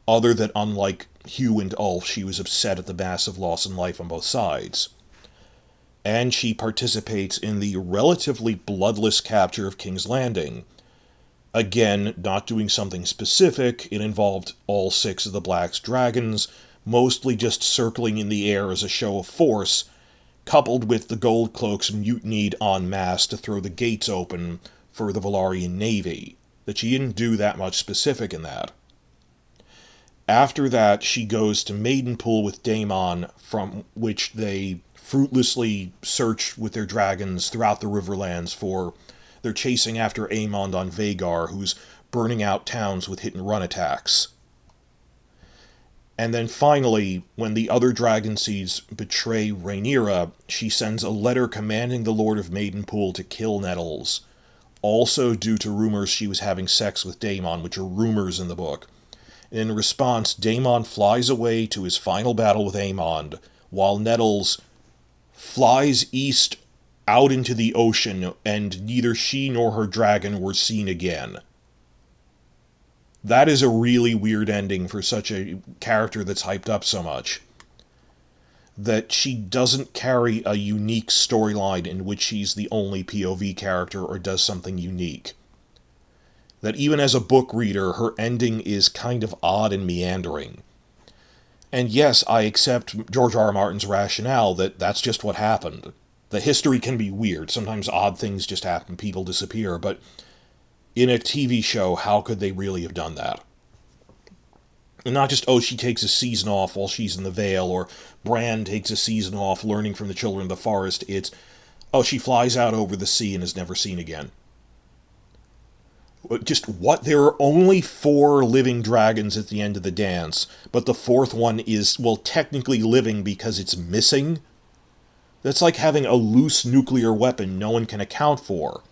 S1: other than, unlike Hugh and Ulf, she was upset at the massive loss in life on both sides. And she participates in the relatively bloodless capture of King's Landing. Again, not doing something specific, it involved all 6 of the Black's dragons, mostly just circling in the air as a show of force, coupled with the Gold Cloaks mutinied en masse to throw the gates open for the Valyrian navy, that she didn't do that much specific in that. After that, she goes to Maidenpool with Daemon, from which they fruitlessly search with their dragons throughout the Riverlands for... They're chasing after Aemond on Vhagar, who's burning out towns with hit-and-run attacks. And then finally, when the other dragon seeds betray Rhaenyra, she sends a letter commanding the Lord of Maidenpool to kill Nettles, also due to rumors she was having sex with Daemon, which are rumors in the book. In response, Daemon flies away to his final battle with Aemond, while Nettles flies east out into the ocean, and neither she nor her dragon were seen again. That is a really weird ending for such a character that's hyped up so much. That she doesn't carry a unique storyline in which she's the only POV character or does something unique. That even as a book reader, her ending is kind of odd and meandering. And yes, I accept George R. R. Martin's rationale that that's just what happened. The history can be weird. Sometimes odd things just happen, people disappear, but in a TV show, how could they really have done that? And not just, oh, she takes a season off while she's in the Vale, or Bran takes a season off learning from the children of the forest. It's, oh, she flies out over the sea and is never seen again. Just what? There are only 4 living dragons at the end of the dance, but the 4th one is, well, technically living because it's missing? That's like having a loose nuclear weapon no one can account for.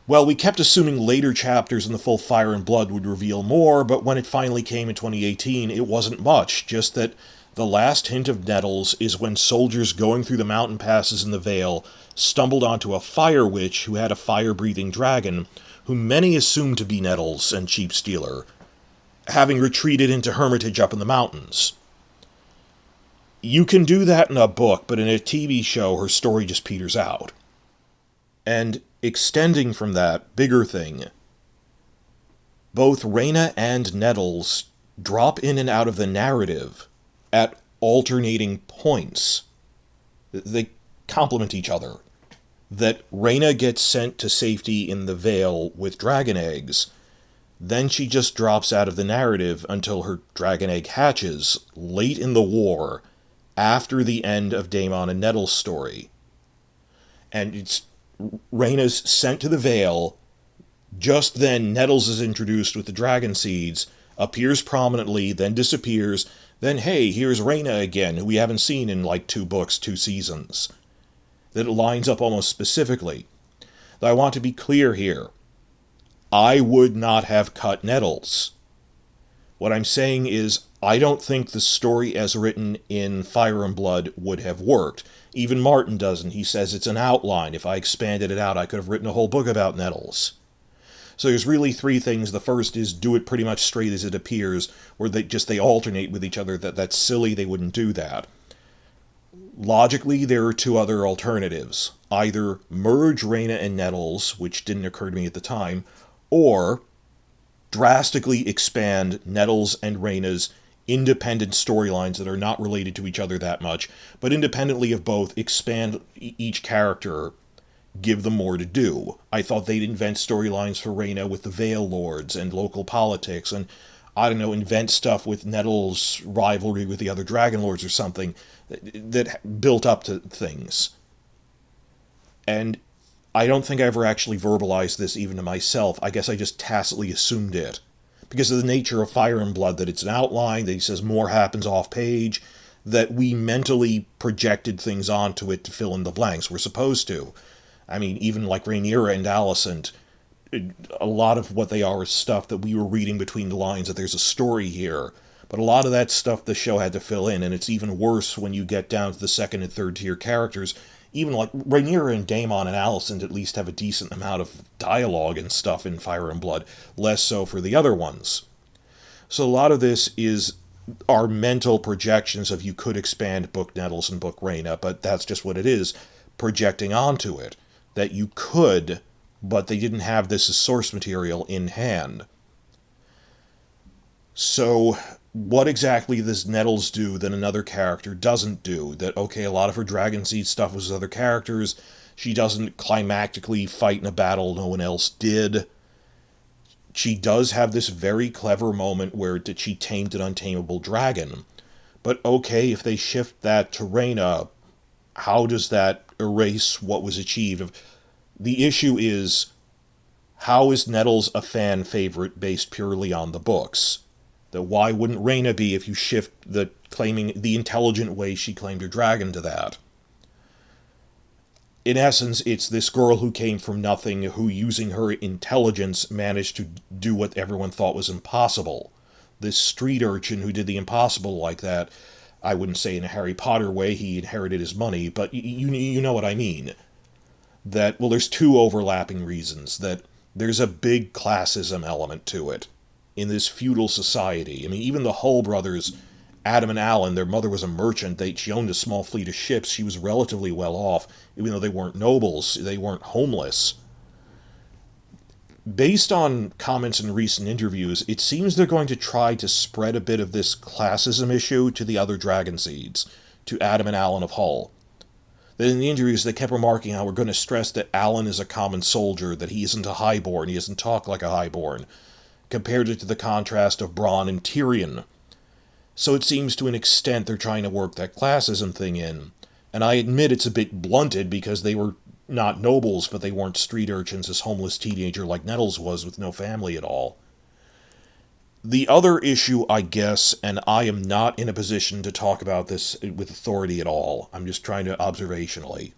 S1: Well, we kept assuming later chapters in the full Fire and Blood would reveal more, but when it finally came in 2018, it wasn't much, just that the last hint of Nettles is when soldiers going through the mountain passes in the Vale stumbled onto a fire witch who had a fire-breathing dragon, whom many assumed to be Nettles and Cheap Stealer, having retreated into hermitage up in the mountains. You can do that in a book, but in a TV show, her story just peters out. And extending from that bigger thing, both Rhaena and Nettles drop in and out of the narrative at alternating points. They complement each other. That Rhaena gets sent to safety in the Vale with dragon eggs, then she just drops out of the narrative until her dragon egg hatches late in the war, after the end of Daemon and Nettles' story. And it's Rhaena's sent to the Vale. Just then, Nettles is introduced with the dragon seeds, appears prominently, then disappears. Then, hey, here's Rhaena again, who we haven't seen in like 2 books, 2 seasons. That it lines up almost specifically. Though I want to be clear here. I would not have cut Nettles. What I'm saying is, I don't think the story as written in Fire and Blood would have worked. Even Martin doesn't. He says it's an outline. If I expanded it out, I could have written a whole book about Nettles. So there's really 3 things. The first is do it pretty much straight as it appears, or they alternate with each other. That's silly. They wouldn't do that. Logically, there are 2 other alternatives. Either merge Rhaena and Nettles, which didn't occur to me at the time, or drastically expand Nettles and Rhaena's independent storylines that are not related to each other that much, but independently of both, expand each character, give them more to do. I thought they'd invent storylines for Rhaena with the Vale Lords and local politics, and, I don't know, invent stuff with Nettles' rivalry with the other Dragon Lords or something that built up to things. And I don't think I ever actually verbalized this even to myself. I guess I just tacitly assumed it. Because of the nature of Fire and Blood, that it's an outline, that he says more happens off-page, that we mentally projected things onto it to fill in the blanks. We're supposed to. I mean, even like Rhaenyra and Alicent, a lot of what they are is stuff that we were reading between the lines, that there's a story here. But a lot of that stuff the show had to fill in, and it's even worse when you get down to the 2nd and 3rd tier characters. Even like Rhaenyra and Daemon and Alicent at least have a decent amount of dialogue and stuff in Fire and Blood, less so for the other ones. So a lot of this is our mental projections of you could expand Book Nettles and Book Rhaena, but that's just what it is, projecting onto it. That you could, but they didn't have this as source material in hand. So what exactly does Nettles do that another character doesn't do? That, okay, a lot of her Dragon Seed stuff was with other characters. She doesn't climactically fight in a battle no one else did. She does have this very clever moment where did she tamed an untamable dragon. But okay, if they shift that to Rhaena, how does that erase what was achieved? The issue is, how is Nettles a fan favorite based purely on the books? That why wouldn't Rhaena be if you shift the claiming the intelligent way she claimed her dragon to that? In essence, it's this girl who came from nothing, who, using her intelligence, managed to do what everyone thought was impossible. This street urchin who did the impossible like that, I wouldn't say in a Harry Potter way, he inherited his money, but you know what I mean. That, well, there's two overlapping reasons. That there's a big classism element to it. In this feudal society, I mean, even the Hull brothers, Adam and Alan, their mother was a merchant. She owned a small fleet of ships. She was relatively well off, even though they weren't nobles. They weren't homeless. Based on comments in recent interviews, it seems they're going to try to spread a bit of this classism issue to the other dragon seeds, to Adam and Alan of Hull. That in the interviews they kept remarking how we're going to stress that Alan is a common soldier, that he isn't a highborn, he doesn't talk like a highborn, compared it to the contrast of Bronn and Tyrion. So it seems to an extent they're trying to work that classism thing in. And I admit it's a bit blunted because they were not nobles, but they weren't street urchins, this homeless teenager like Nettles was with no family at all. The other issue, I guess, and I am not in a position to talk about this with authority at all, I'm just trying to observationally,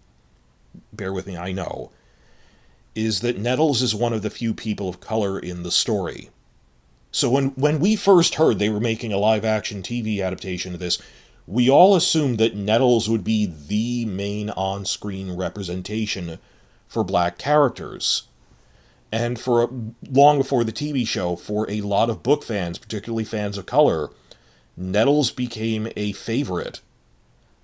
S1: bear with me, I know, is that Nettles is one of the few people of color in the story. So when we first heard they were making a live-action TV adaptation of this, we all assumed that Nettles would be the main on-screen representation for black characters. And long before the TV show, for a lot of book fans, particularly fans of color, Nettles became a favorite.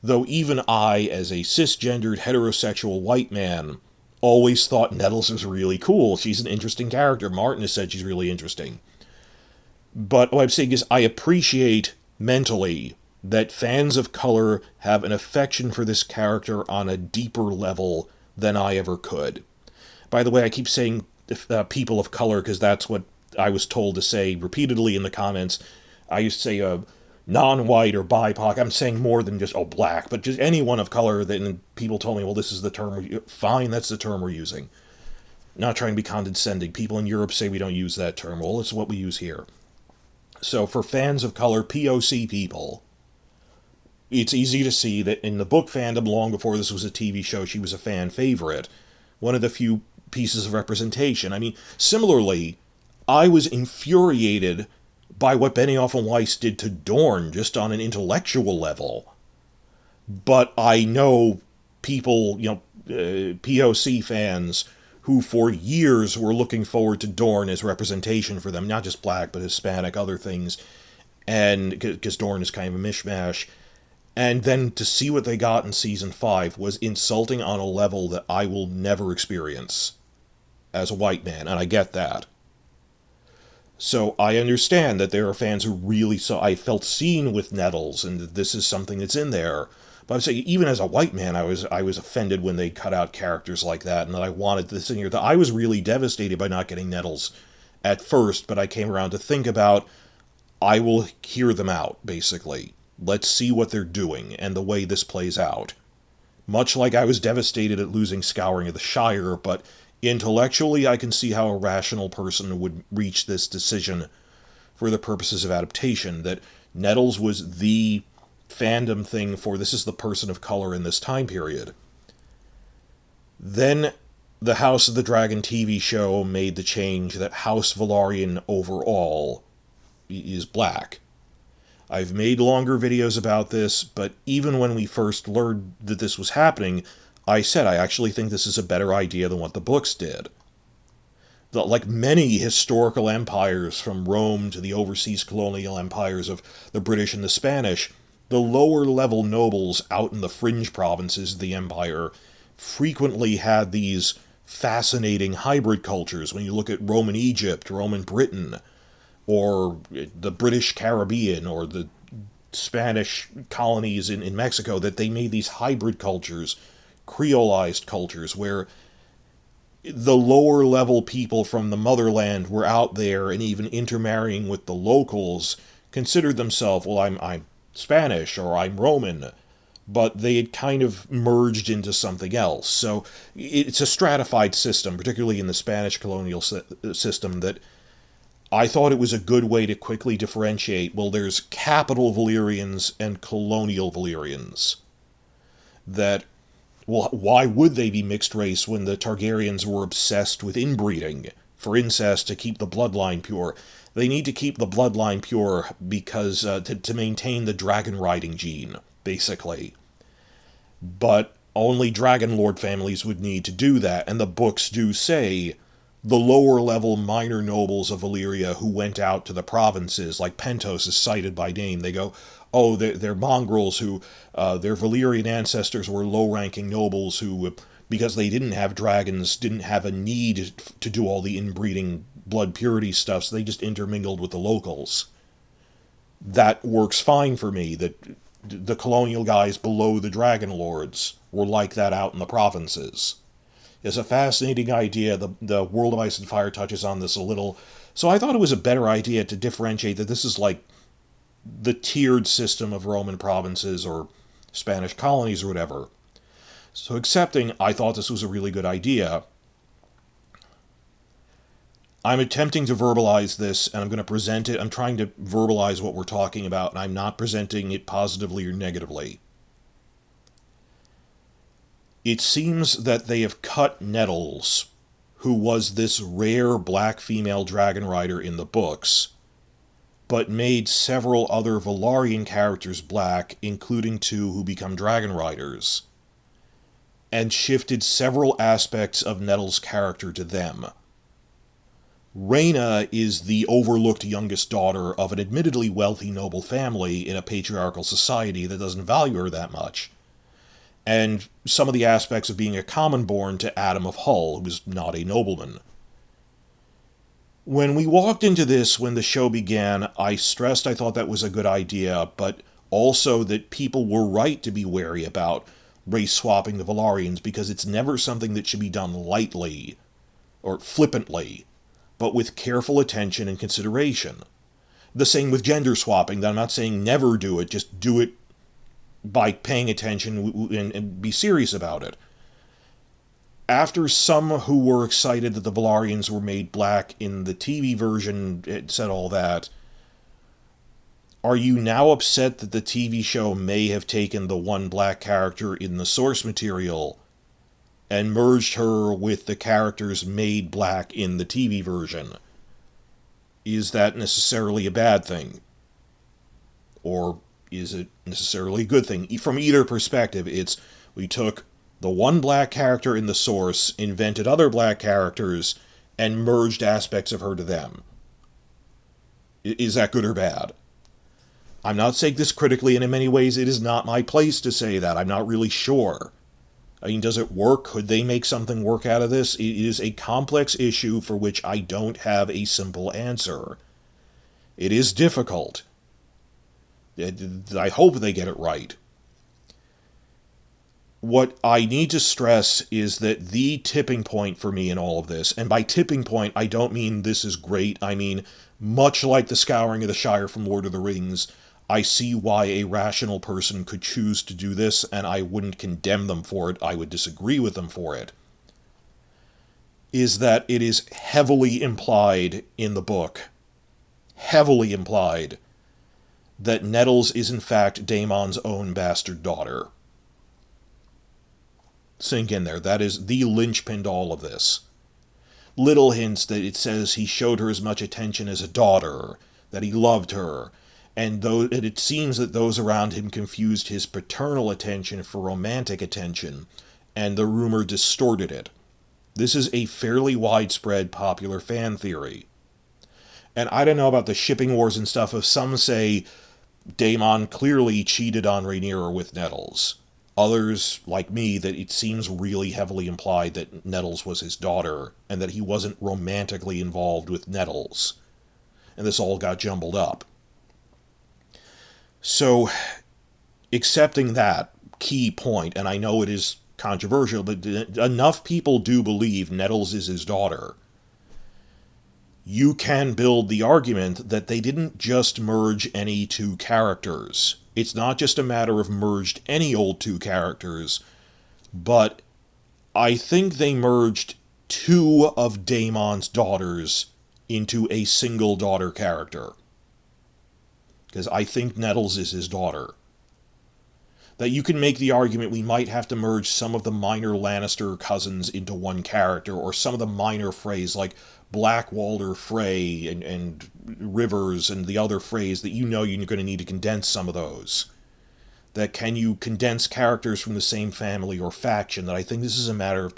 S1: Though even I, as a cisgendered heterosexual white man, always thought Nettles was really cool. She's an interesting character. Martin has said she's really interesting. But what I'm saying is I appreciate mentally that fans of color have an affection for this character on a deeper level than I ever could. By the way, I keep saying people of color because that's what I was told to say repeatedly in the comments. I used to say non-white or BIPOC. I'm saying more than just, black, but just anyone of color. Then people told me, well, this is the term. Fine, that's the term we're using. Not trying to be condescending. People in Europe say we don't use that term. Well, it's what we use here. So for fans of color, POC people, it's easy to see that in the book fandom, long before this was a TV show, she was a fan favorite. One of the few pieces of representation. I mean, similarly, I was infuriated by what Benioff and Weiss did to Dorne, just on an intellectual level. But I know people, POC fans, who for years were looking forward to Dorne as representation for them, not just black, but Hispanic, other things, and because Dorne is kind of a mishmash. And then to see what they got in Season 5 was insulting on a level that I will never experience as a white man, and I get that. So I understand that there are fans who really saw, I felt seen with Nettles, and that this is something that's in there. But I'm saying, even as a white man, I was offended when they cut out characters like that, and that I wanted this in here. That I was really devastated by not getting Nettles at first, but I came around to think about, I will hear them out, basically. Let's see what they're doing, and the way this plays out. Much like I was devastated at losing Scouring of the Shire, but intellectually I can see how a rational person would reach this decision for the purposes of adaptation, that Nettles was the fandom thing for this is the person of color in this time period. Then the House of the Dragon TV show made the change that House Velaryon overall is black. I've made longer videos about this, but even when we first learned that this was happening, I said I actually think this is a better idea than what the books did. Like many historical empires, from Rome to the overseas colonial empires of the British and the Spanish, the lower-level nobles out in the fringe provinces of the empire frequently had these fascinating hybrid cultures. When you look at Roman Egypt, Roman Britain, or the British Caribbean, or the Spanish colonies in Mexico, that they made these hybrid cultures, creolized cultures, where the lower level people from the motherland were out there and even intermarrying with the locals considered themselves, well, I'm Spanish or I'm Roman, but they had kind of merged into something else. So it's a stratified system, particularly in the Spanish colonial system, that I thought it was a good way to quickly differentiate. Well, there's capital Valyrians and colonial Valyrians. That, well, why would they be mixed race when the Targaryens were obsessed with inbreeding for incest to keep the bloodline pure? They need to keep the bloodline pure because to maintain the dragon riding gene, basically. But only Dragon Lord families would need to do that, and the books do say the lower level minor nobles of Valyria who went out to the provinces, like Pentos is cited by name, they go, oh, they're mongrels who, their Valyrian ancestors were low-ranking nobles who, because they didn't have dragons, didn't have a need to do all the inbreeding blood purity stuff, so they just intermingled with the locals. That works fine for me, that the colonial guys below the Dragon Lords were like that out in the provinces. It's a fascinating idea. The World of Ice and Fire touches on this a little. So I thought it was a better idea to differentiate that this is like the tiered system of Roman provinces or Spanish colonies or whatever. So accepting, I thought this was a really good idea. I'm attempting to verbalize this, and I'm going to present it. I'm trying to verbalize what we're talking about, and I'm not presenting it positively or negatively. It seems that they have cut Nettles, who was this rare black female dragon rider in the books, but made several other Velaryon characters black, including 2 who become dragon riders, and shifted several aspects of Nettles' character to them. Rhaena is the overlooked youngest daughter of an admittedly wealthy noble family in a patriarchal society that doesn't value her that much, and some of the aspects of being a common-born to Adam of Hull, who was not a nobleman. When we walked into this, when the show began, I stressed I thought that was a good idea, but also that people were right to be wary about race-swapping the Velaryons, because it's never something that should be done lightly, or flippantly, but with careful attention and consideration. The same with gender swapping, that I'm not saying never do it, just do it by paying attention and be serious about it. After some who were excited that the Velaryons were made black in the TV version said all that, are you now upset that the TV show may have taken the one black character in the source material and merged her with the characters made black in the TV version? Is that necessarily a bad thing? Or is it necessarily a good thing? From either perspective, it's we took the one black character in the source, invented other black characters, and merged aspects of her to them. Is that good or bad? I'm not saying this critically, and in many ways it is not my place to say that. I'm not really sure. I mean, does it work? Could they make something work out of this? It is a complex issue for which I don't have a simple answer. It is difficult. I hope they get it right. What I need to stress is that the tipping point for me in all of this, and by tipping point, I don't mean this is great, I mean, much like the Scouring of the Shire from Lord of the Rings, I see why a rational person could choose to do this, and I wouldn't condemn them for it, I would disagree with them for it, is that it is heavily implied in the book, heavily implied, that Nettles is in fact Daemon's own bastard daughter. Sink in there. That is the linchpin to all of this. Little hints that it says he showed her as much attention as a daughter, that he loved her, and it seems that those around him confused his paternal attention for romantic attention, and the rumor distorted it. This is a fairly widespread popular fan theory. And I don't know about the shipping wars and stuff, if some say Daemon clearly cheated on Rhaenyra with Nettles. Others, like me, that it seems really heavily implied that Nettles was his daughter, and that he wasn't romantically involved with Nettles. And this all got jumbled up. So, accepting that key point, and I know it is controversial, but enough people do believe Nettles is his daughter. You can build the argument that they didn't just merge any two characters. It's not just a matter of merged any old two characters, but I think they merged two of Daemon's daughters into a single daughter character. Because I think Nettles is his daughter. That you can make the argument we might have to merge some of the minor Lannister cousins into one character, or some of the minor Freys, like Blackwalder Frey and Rivers and the other Freys, that you know you're going to need to condense some of those. That can you condense characters from the same family or faction, that I think this is a matter of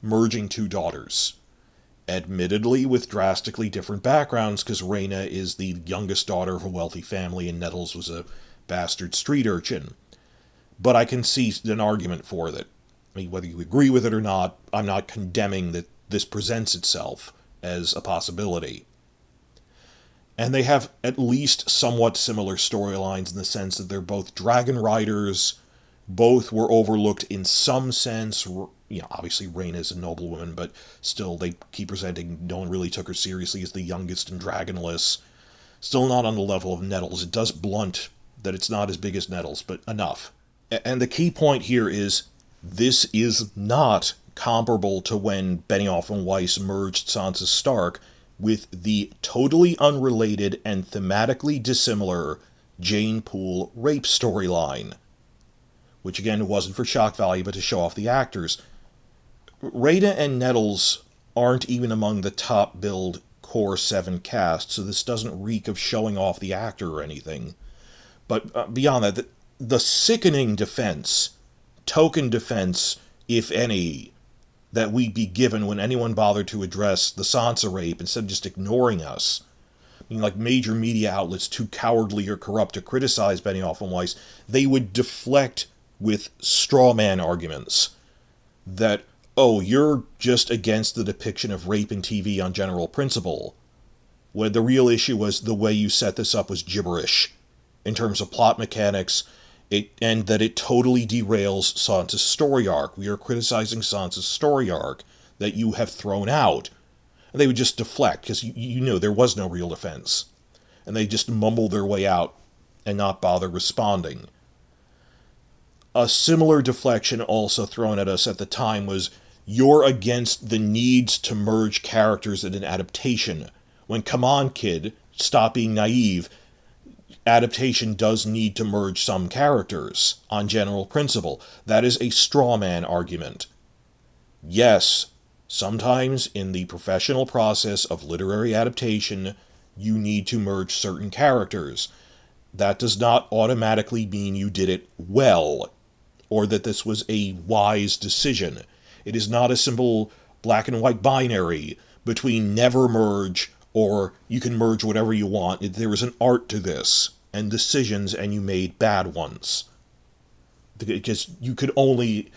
S1: merging two daughters. Admittedly, with drastically different backgrounds, because Rhaena is the youngest daughter of a wealthy family and Nettles was a bastard street urchin. But I can see an argument for that. I mean, whether you agree with it or not, I'm not condemning that this presents itself as a possibility. And they have at least somewhat similar storylines in the sense that they're both dragon riders, both were overlooked in some sense. Obviously Rhaena is a noblewoman, but still they keep presenting no one really took her seriously as the youngest and dragonless. Still not on the level of Nettles. It does blunt that it's not as big as Nettles, but enough. And the key point here is, this is not comparable to when Benioff and Weiss merged Sansa Stark with the totally unrelated and thematically dissimilar Jane Poole rape storyline. Which again wasn't for shock value, but to show off the actors. Rhaena and Nettles aren't even among the top billed core 7 cast, so this doesn't reek of showing off the actor or anything. But beyond that, the sickening defense, token defense, if any, that we'd be given when anyone bothered to address the Sansa rape instead of just ignoring us. I mean, like major media outlets too cowardly or corrupt to criticize Benioff and Weiss, they would deflect with straw man arguments that, oh, you're just against the depiction of rape in TV on general principle, when the real issue was the way you set this up was gibberish in terms of plot mechanics, and that it totally derails Sansa's story arc. We are criticizing Sansa's story arc that you have thrown out. And they would just deflect, because you know there was no real defense. And they just mumble their way out and not bother responding. A similar deflection also thrown at us at the time was, you're against the needs to merge characters in an adaptation. When, come on, kid, stop being naive. Adaptation does need to merge some characters, on general principle. That is a straw man argument. Yes, sometimes in the professional process of literary adaptation, you need to merge certain characters. That does not automatically mean you did it well, or that this was a wise decision. It is not a simple black and white binary between never merge or you can merge whatever you want. There is an art to this, and decisions, and you made bad ones. Because you could only...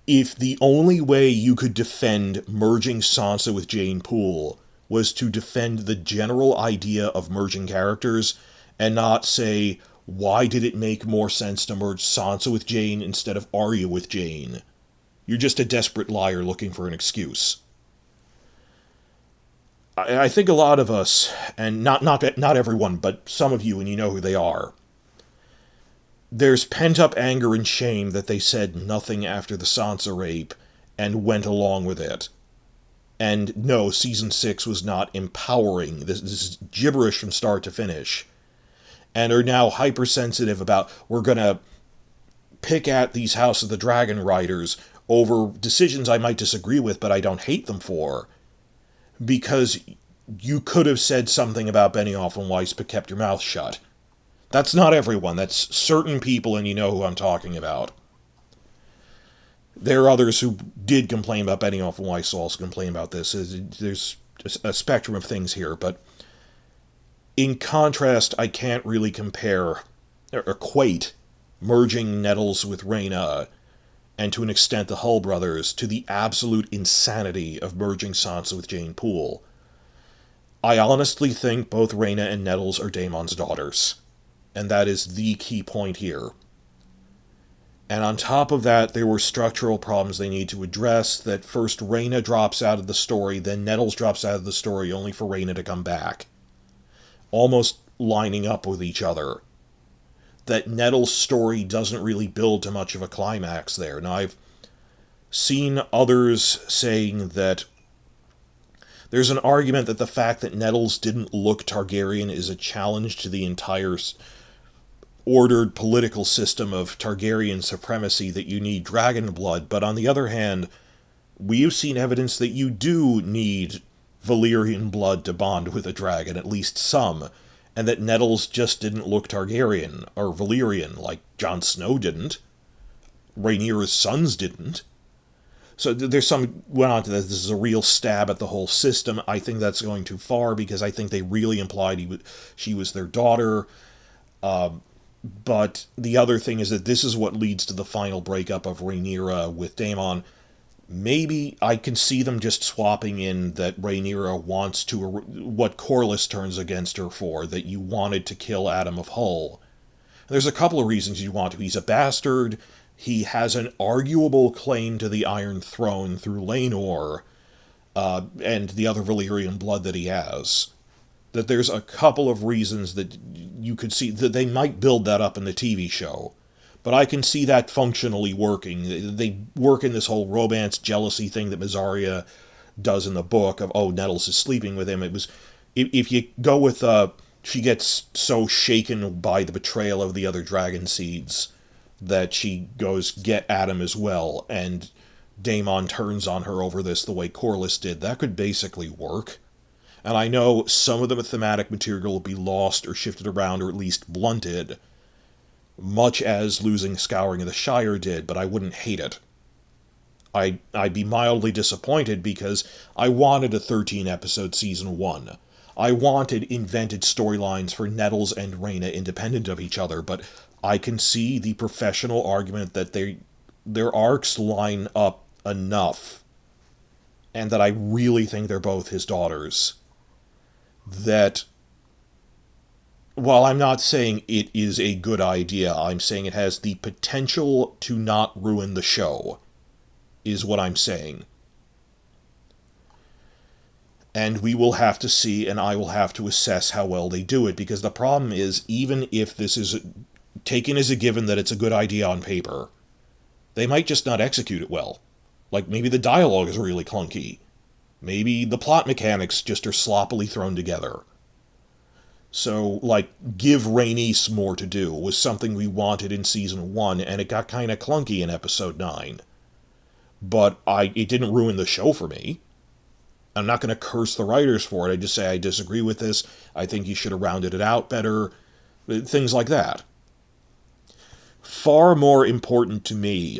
S1: If the only way you could defend merging Sansa with Jane Poole was to defend the general idea of merging characters, and not say, why did it make more sense to merge Sansa with Jane instead of Arya with Jane? You're just a desperate liar looking for an excuse. I think a lot of us, and not everyone, but some of you, and you know who they are, there's pent-up anger and shame that they said nothing after the Sansa rape and went along with it. And no, Season 6 was not empowering. This is gibberish from start to finish. And are now hypersensitive about, we're going to pick at these House of the Dragon writers over decisions I might disagree with, but I don't hate them for. Because you could have said something about Benioff and Weiss but kept your mouth shut. That's not everyone. That's certain people, and you know who I'm talking about. There are others who did complain about Benioff and Weiss, also complain about this. There's a spectrum of things here, but in contrast, I can't really compare or equate merging Nettles with Rhaena, and to an extent the Hull brothers, to the absolute insanity of merging Sansa with Jane Poole. I honestly think both Rhaena and Nettles are Daemon's daughters, and that is the key point here. And on top of that, there were structural problems they need to address, that first Rhaena drops out of the story, then Nettles drops out of the story, only for Rhaena to come back. Almost lining up with each other. That Nettles' story doesn't really build to much of a climax there. Now, I've seen others saying that there's an argument that the fact that Nettles didn't look Targaryen is a challenge to the entire ordered political system of Targaryen supremacy, that you need dragon blood. But on the other hand, we've seen evidence that you do need Valyrian blood to bond with a dragon, at least some, and that Nettles just didn't look Targaryen or Valyrian, like Jon Snow didn't. Rhaenyra's sons didn't. So there's some went on to this. This is a real stab at the whole system. I think that's going too far, because I think they really implied she was their daughter. But the other thing is that this is what leads to the final breakup of Rhaenyra with Daemon. Maybe I can see them just swapping in that Rhaenyra wants to, what Corlys turns against her for, that you wanted to kill Adam of Hull. There's a couple of reasons you want to. He's a bastard. He has an arguable claim to the Iron Throne through Laenor, and the other Valyrian blood that he has. That there's a couple of reasons that you could see that they might build that up in the TV show. But I can see that functionally working. They work in this whole romance jealousy thing that Mysaria does in the book of, oh, Nettles is sleeping with him. It was, if you go with, she gets so shaken by the betrayal of the other dragon seeds that she goes get Adam as well, and Daemon turns on her over this the way Corlys did. That could basically work. And I know some of the thematic material will be lost or shifted around or at least blunted, much as losing Scouring of the Shire did, but I wouldn't hate it. I'd be mildly disappointed, because I wanted a 13-episode season 1. I wanted invented storylines for Nettles and Rhaena independent of each other, but I can see the professional argument that their arcs line up enough, and that I really think they're both his daughters, that while I'm not saying it is a good idea, I'm saying it has the potential to not ruin the show, is what I'm saying. And we will have to see, and I will have to assess how well they do it, because the problem is, even if this is taken as a given that it's a good idea on paper, they might just not execute it well. Like, maybe the dialogue is really clunky. Maybe the plot mechanics just are sloppily thrown together. So, like, give Rhaenys more to do was something we wanted in Season 1, and it got kind of clunky in Episode 9. But it didn't ruin the show for me. I'm not going to curse the writers for it. I just say I disagree with this. I think you should have rounded it out better. Things like that. Far more important to me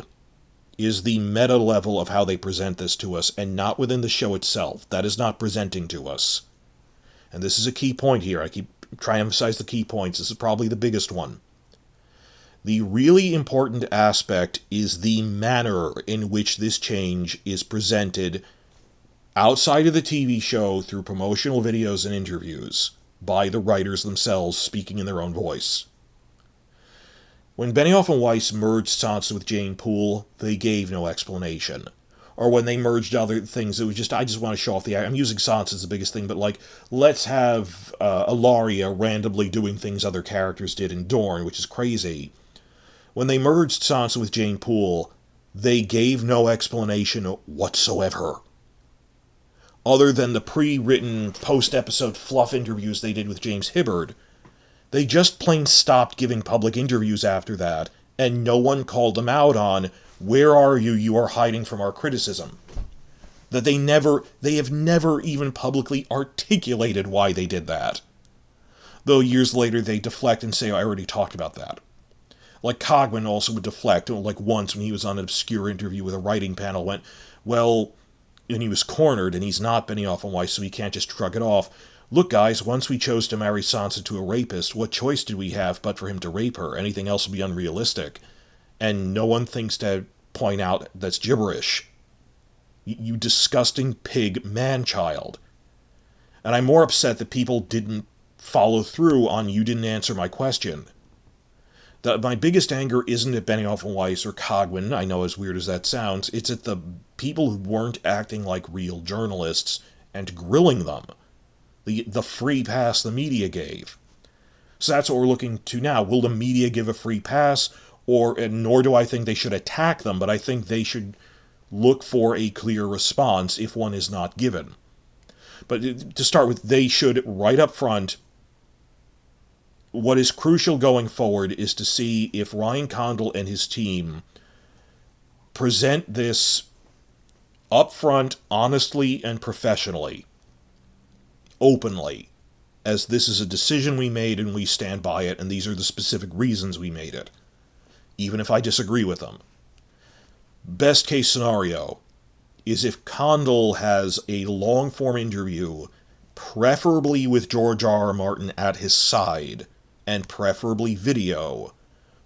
S1: is the meta level of how they present this to us, and not within the show itself. That is not presenting to us. And this is a key point here. I keep trying to emphasize the key points. This is probably the biggest one. The really important aspect is the manner in which this change is presented outside of the TV show through promotional videos and interviews by the writers themselves speaking in their own voice. When Benioff and Weiss merged Sansa with Jane Poole, they gave no explanation. Or when they merged other things, it was just, I just want to show off the... I'm using Sansa as the biggest thing, but like, let's have Ilaria randomly doing things other characters did in Dorne, which is crazy. When they merged Sansa with Jane Poole, they gave no explanation whatsoever, other than the pre-written post-episode fluff interviews they did with James Hibberd. They just plain stopped giving public interviews after that, and no one called them out on, where are you? You are hiding from our criticism. That they have never even publicly articulated why they did that. Though years later they deflect and say, I already talked about that. Like Cogman also would deflect, like once when he was on an obscure interview with a writing panel, went, well, and he was cornered, and he's not Benioff and Weiss, so he can't just shrug it off. Look, guys, once we chose to marry Sansa to a rapist, what choice did we have but for him to rape her? Anything else would be unrealistic. And no one thinks to point out that's gibberish. You disgusting pig man-child. And I'm more upset that people didn't follow through on you didn't answer my question. My biggest anger isn't at Benioff and Weiss or Cogwin, I know as weird as that sounds, it's at the people who weren't acting like real journalists and grilling them. The free pass the media gave. So that's what we're looking to now. Will the media give a free pass? Nor do I think they should attack them, but I think they should look for a clear response if one is not given. But to start with, they should, right up front, what is crucial going forward is to see if Ryan Condal and his team present this up front, honestly and professionally, openly, as this is a decision we made and we stand by it, and these are the specific reasons we made it, even if I disagree with them. Best case scenario is if Condal has a long-form interview, preferably with George R. R. Martin at his side, and preferably video,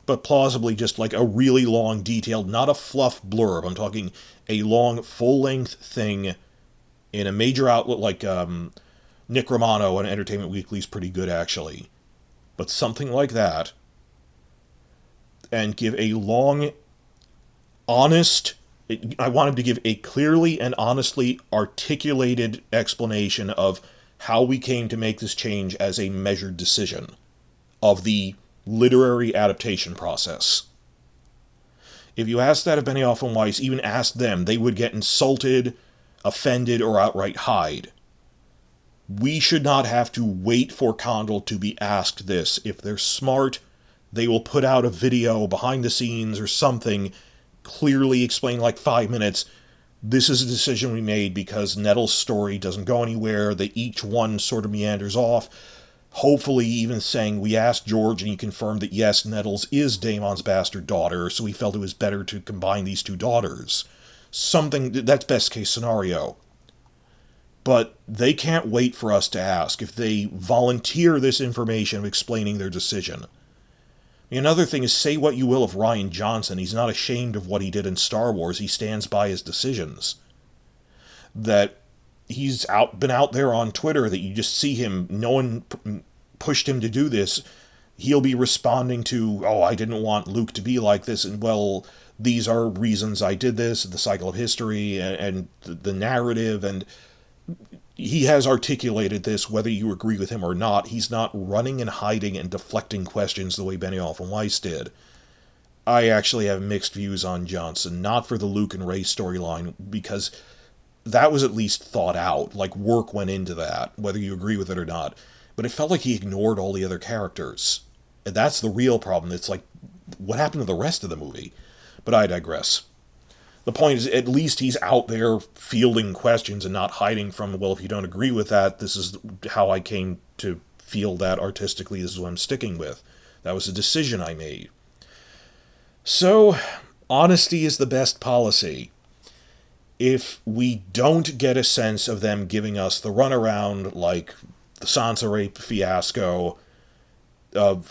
S1: but plausibly just like a really long, detailed, not a fluff blurb, I'm talking a long, full-length thing in a major outlet like Nick Romano on Entertainment Weekly is pretty good, actually. But something like that, and give a long, honest, I want him to give a clearly and honestly articulated explanation of how we came to make this change as a measured decision of the literary adaptation process. If you asked that of Benioff and Weiss, even asked them, they would get insulted, offended, or outright hide. We should not have to wait for Condal to be asked this. If they're smart, they will put out a video behind the scenes or something, clearly explain like 5 minutes, this is a decision we made because Nettles' story doesn't go anywhere, that each one sort of meanders off, hopefully even saying we asked George and he confirmed that yes, Nettles is Daemon's bastard daughter, so we felt it was better to combine these two daughters. Something, that's best case scenario. But they can't wait for us to ask. If they volunteer this information of explaining their decision. Another thing is, say what you will of Rian Johnson, he's not ashamed of what he did in Star Wars, he stands by his decisions. That he's been out there on Twitter, that you just see him, no one pushed him to do this, he'll be responding to, oh, I didn't want Luke to be like this, and well, these are reasons I did this, the cycle of history, and the narrative, and he has articulated this, whether you agree with him or not. He's not running and hiding and deflecting questions the way Benioff and Weiss did. I actually have mixed views on Johnson, not for the Luke and Rey storyline, because that was at least thought out, like work went into that, whether you agree with it or not. But it felt like he ignored all the other characters. And that's the real problem. It's like, what happened to the rest of the movie? But I digress. The point is, at least he's out there fielding questions and not hiding from, well, if you don't agree with that, this is how I came to feel that artistically, this is what I'm sticking with. That was a decision I made. So, honesty is the best policy. If we don't get a sense of them giving us the runaround, like the Sansa rape fiasco, around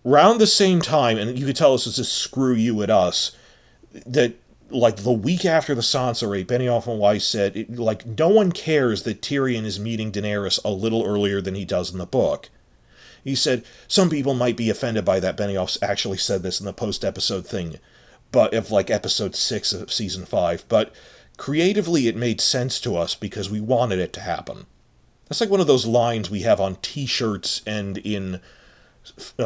S1: the same time, and you could tell this was just screw you at us, that, like, the week after the Sansa rape, Benioff and Weiss said, no one cares that Tyrion is meeting Daenerys a little earlier than he does in the book. He said, some people might be offended by that. Benioff actually said this in the post-episode thing, but of, like, episode 6 of season 5. But creatively, it made sense to us because we wanted it to happen. That's like one of those lines we have on t-shirts and in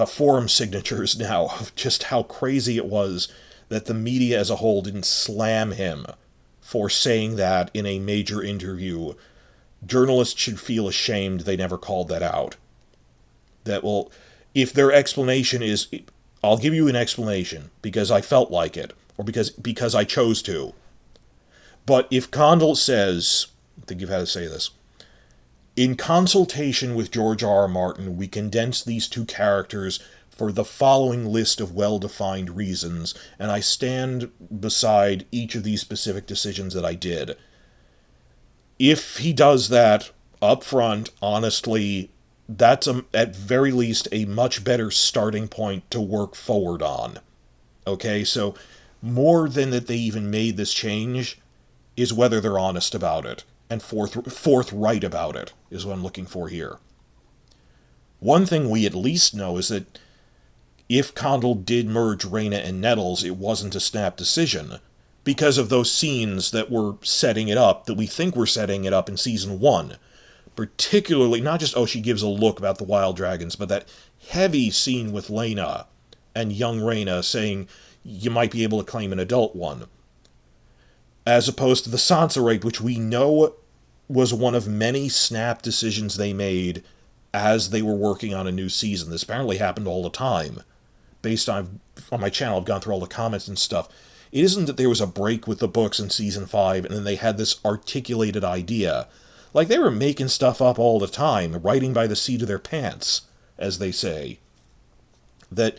S1: forum signatures now, of just how crazy it was that the media as a whole didn't slam him for saying that in a major interview. Journalists should feel ashamed they never called that out. That, well, if their explanation is, I'll give you an explanation because I felt like it, or because I chose to. But if Condal says, I think you've had to say this, in consultation with George R. R. Martin, we condensed these two characters for the following list of well-defined reasons, and I stand beside each of these specific decisions that I did. If he does that up front, honestly, that's at very least a much better starting point to work forward on. Okay, so more than that they even made this change is whether they're honest about it, and forthright about it, is what I'm looking for here. One thing we at least know is that if Condal did merge Rhaena and Nettles, it wasn't a snap decision, because of those scenes that were setting it up, that we think were setting it up in Season 1. Particularly, not just, oh, she gives a look about the wild dragons, but that heavy scene with Laena and young Rhaena saying, you might be able to claim an adult one. As opposed to the Sansa rape, which we know was one of many snap decisions they made as they were working on a new season. This apparently happened all the time. Based on my channel, I've gone through all the comments and stuff. It isn't that there was a break with the books in Season 5 and then they had this articulated idea. Like, they were making stuff up all the time, writing by the seat of their pants, as they say. That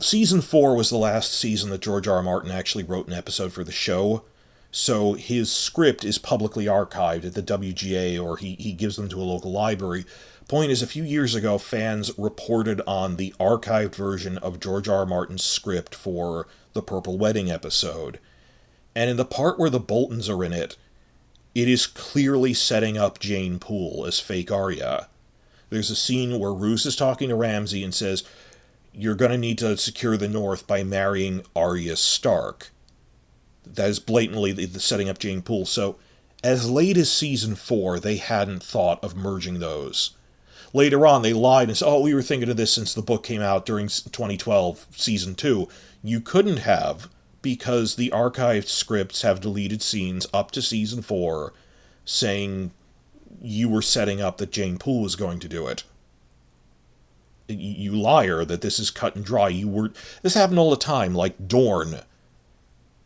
S1: Season 4 was the last season that George R. R. Martin actually wrote an episode for the show, so his script is publicly archived at the WGA, or he gives them to a local library. Point is, a few years ago, fans reported on the archived version of George R. R. Martin's script for the Purple Wedding episode. And in the part where the Boltons are in it, it is clearly setting up Jane Poole as fake Arya. There's a scene where Roose is talking to Ramsay and says, you're going to need to secure the North by marrying Arya Stark. That is blatantly the setting up Jane Poole. So, as late as Season 4, they hadn't thought of merging those. Later on, they lied and said, oh, we were thinking of this since the book came out during 2012, Season 2. You couldn't have, because the archived scripts have deleted scenes up to Season 4 saying you were setting up that Jane Poole was going to do it. You liar, that this is cut and dry. This happened all the time, like Dorne.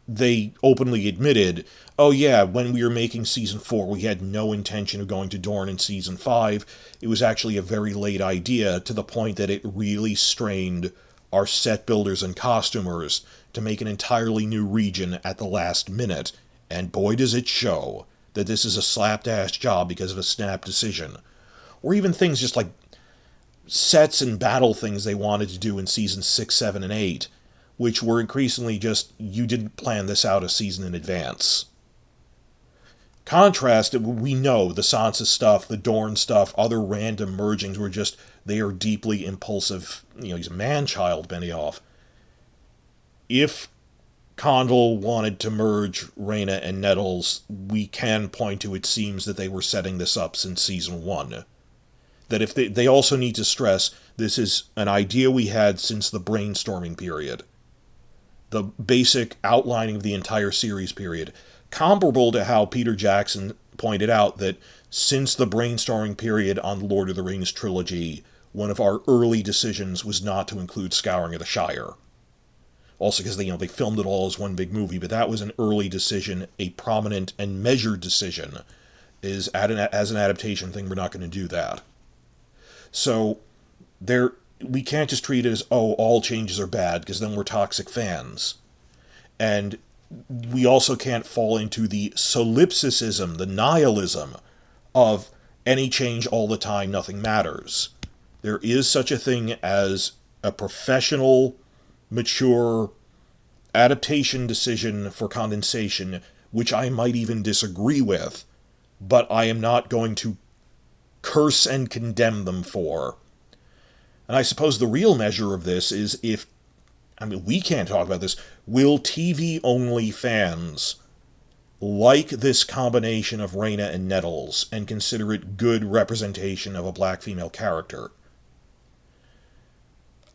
S1: They openly admitted, oh yeah, when we were making Season 4, we had no intention of going to Dorne in Season 5. It was actually a very late idea, to the point that it really strained our set builders and costumers to make an entirely new region at the last minute. And boy does it show that this is a slapdash job because of a snap decision. Or even things just like sets and battle things they wanted to do in Seasons 6, 7, and 8, which were increasingly just, you didn't plan this out a season in advance. Contrast, we know the Sansa stuff, the Dorne stuff, other random mergings were just, they are deeply impulsive. He's a man-child, Benioff. If Condal wanted to merge Rhaena and Nettles, we can point to, it seems that they were setting this up since Season 1. That if they also need to stress, this is an idea we had since the brainstorming period. The basic outlining of the entire series period. Comparable to how Peter Jackson pointed out that since the brainstorming period on the Lord of the Rings trilogy, one of our early decisions was not to include Scouring of the Shire. Also because they filmed it all as one big movie, but that was an early decision, a prominent and measured decision. As an adaptation thing, we're not going to do that. So, we can't just treat it as, oh, all changes are bad, because then we're toxic fans. And we also can't fall into the solipsism, the nihilism of any change all the time, nothing matters. There is such a thing as a professional, mature adaptation decision for condensation, which I might even disagree with, but I am not going to curse and condemn them for. And I suppose the real measure of this is we can't talk about this, will TV-only fans like this combination of Rhaena and Nettles and consider it good representation of a black female character?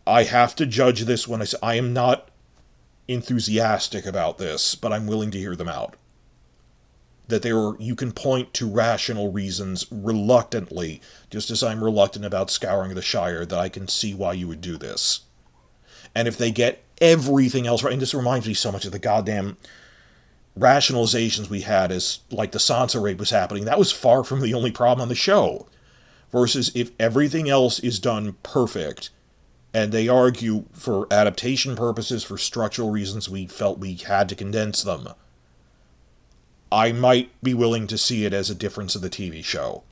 S1: I have to judge this when I am not enthusiastic about this, but I'm willing to hear them out. That you can point to rational reasons reluctantly, just as I'm reluctant about Scouring of the Shire, that I can see why you would do this. And if they get everything else right, and this reminds me so much of the goddamn rationalizations we had as, like, the Sansa rape was happening, that was far from the only problem on the show. Versus if everything else is done perfect, and they argue for adaptation purposes, for structural reasons, we felt we had to condense them, I might be willing to see it as a difference of the TV show.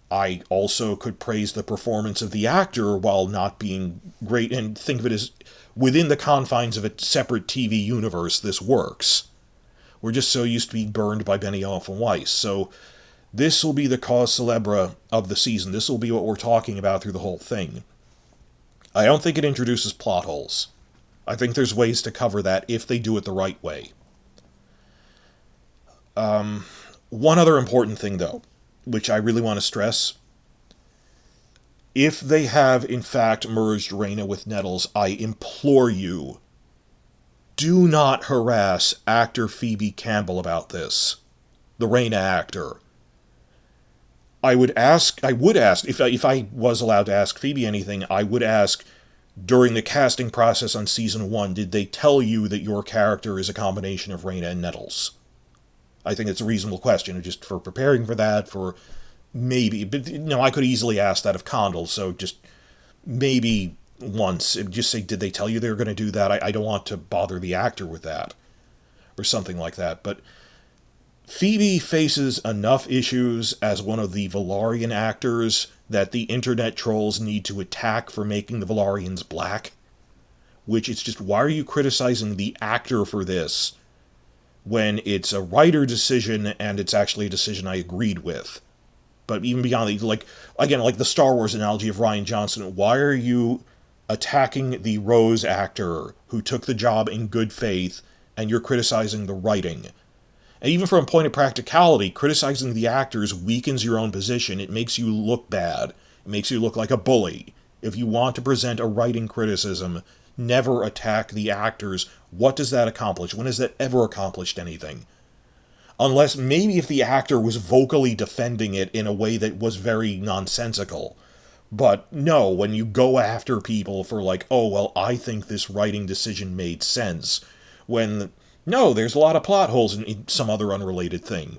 S1: I also could praise the performance of the actor while not being great, and think of it as, within the confines of a separate TV universe, this works. We're just so used to being burned by Benioff and Weiss, so this will be the cause célèbre of the season. This will be what we're talking about through the whole thing. I don't think it introduces plot holes. I think there's ways to cover that if they do it the right way. One other important thing, though, which I really want to stress. If they have, in fact, merged Rhaena with Nettles, I implore you, do not harass actor Phoebe Campbell about this. The Rhaena actor. I would ask, if I was allowed to ask Phoebe anything, I would ask, during the casting process on Season 1, did they tell you that your character is a combination of Rhaena and Nettles? I think it's a reasonable question, just for preparing for that, for maybe, but I could easily ask that of Condal, so just maybe once, just say, did they tell you they were going to do that? I don't want to bother the actor with that, or something like that, but Phoebe faces enough issues as one of the Velaryon actors that the internet trolls need to attack for making the Velaryons black, which it's just, why are you criticizing the actor for this when it's a writer decision and it's actually a decision I agreed with? But even beyond the, like the Star Wars analogy of Rian Johnson, why are you attacking the Rose actor who took the job in good faith, and you're criticizing the writing? And even from a point of practicality, criticizing the actors weakens your own position. It makes you look bad. It makes you look like a bully. If you want to present a writing criticism, never attack the actors. What does that accomplish? When has that ever accomplished anything? Unless maybe if the actor was vocally defending it in a way that was very nonsensical. But no, when you go after people for like, oh, well, I think this writing decision made sense, when no, there's a lot of plot holes in some other unrelated thing.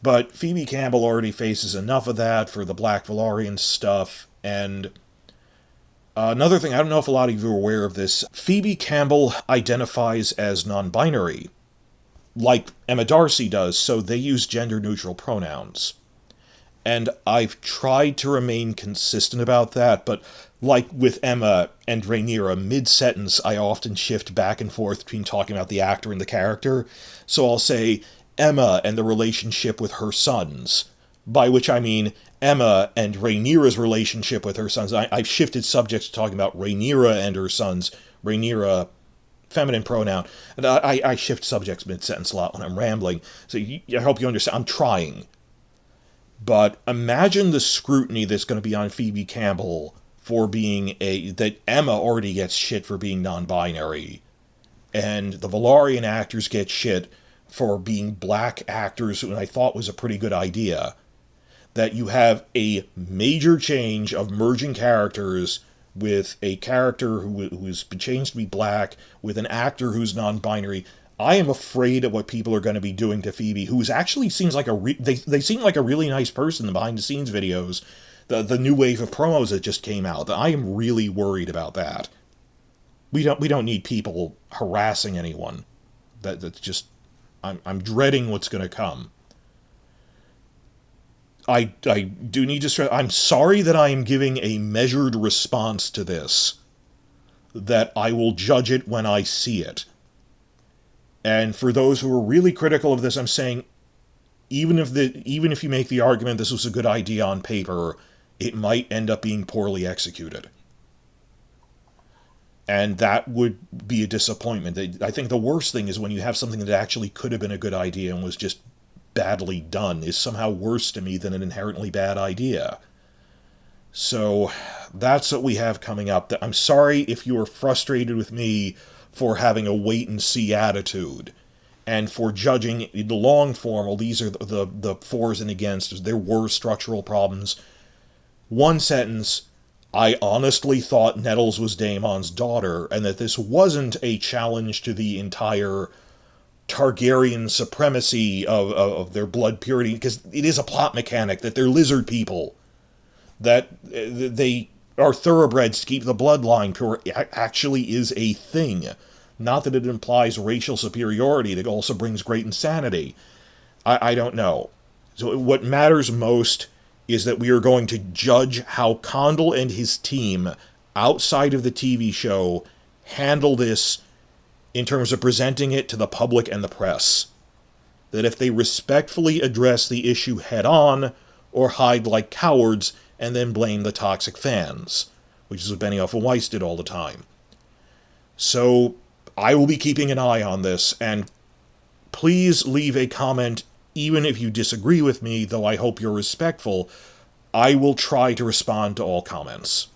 S1: But Phoebe Campbell already faces enough of that for the Black Velaryon stuff, and another thing, I don't know if a lot of you are aware of this, Phoebe Campbell identifies as non-binary, like Emma Darcy does, so they use gender-neutral pronouns. And I've tried to remain consistent about that, but like with Emma and Rhaenyra, mid-sentence I often shift back and forth between talking about the actor and the character. So I'll say Emma and the relationship with her sons, by which I mean Emma and Rhaenyra's relationship with her sons. I've shifted subjects to talking about Rhaenyra and her sons. Rhaenyra, feminine pronoun. And I shift subjects mid-sentence a lot when I'm rambling, so I hope you understand. I'm trying. But imagine the scrutiny that's going to be on Phoebe Campbell for being that Emma already gets shit for being non-binary, and the Velaryon actors get shit for being black actors, who I thought was a pretty good idea. That you have a major change of merging characters with a character who's been changed to be black, with an actor who's non-binary. I am afraid of what people are going to be doing to Phoebe, who actually seems like they seem like a really nice person in the behind-the-scenes videos. The new wave of promos that just came out. I am really worried about that. We don't need people harassing anyone. That's just, I'm dreading what's going to come. I do need to stress, I'm sorry that I am giving a measured response to this. That I will judge it when I see it. And for those who are really critical of this, I'm saying, even if you make the argument this was a good idea on paper, it might end up being poorly executed. And that would be a disappointment. I think the worst thing is when you have something that actually could have been a good idea and was just badly done, is somehow worse to me than an inherently bad idea. So that's what we have coming up. I'm sorry if you are frustrated with me for having a wait-and-see attitude, and for judging in the long form, well, these are the fors and against. There were structural problems. One sentence, I honestly thought Nettles was Daemon's daughter, and that this wasn't a challenge to the entire Targaryen supremacy of their blood purity, because it is a plot mechanic that they're lizard people, that they are thoroughbreds to keep the bloodline pure, actually is a thing. Not that it implies racial superiority, that also brings great insanity. I don't know. So what matters most is that we are going to judge how Condal and his team, outside of the TV show, handle this in terms of presenting it to the public and the press. That if they respectfully address the issue head-on, or hide like cowards and then blame the toxic fans. which is what Benioff and Weiss did all the time. So I will be keeping an eye on this, and please leave a comment even if you disagree with me, though I hope you're respectful. I will try to respond to all comments.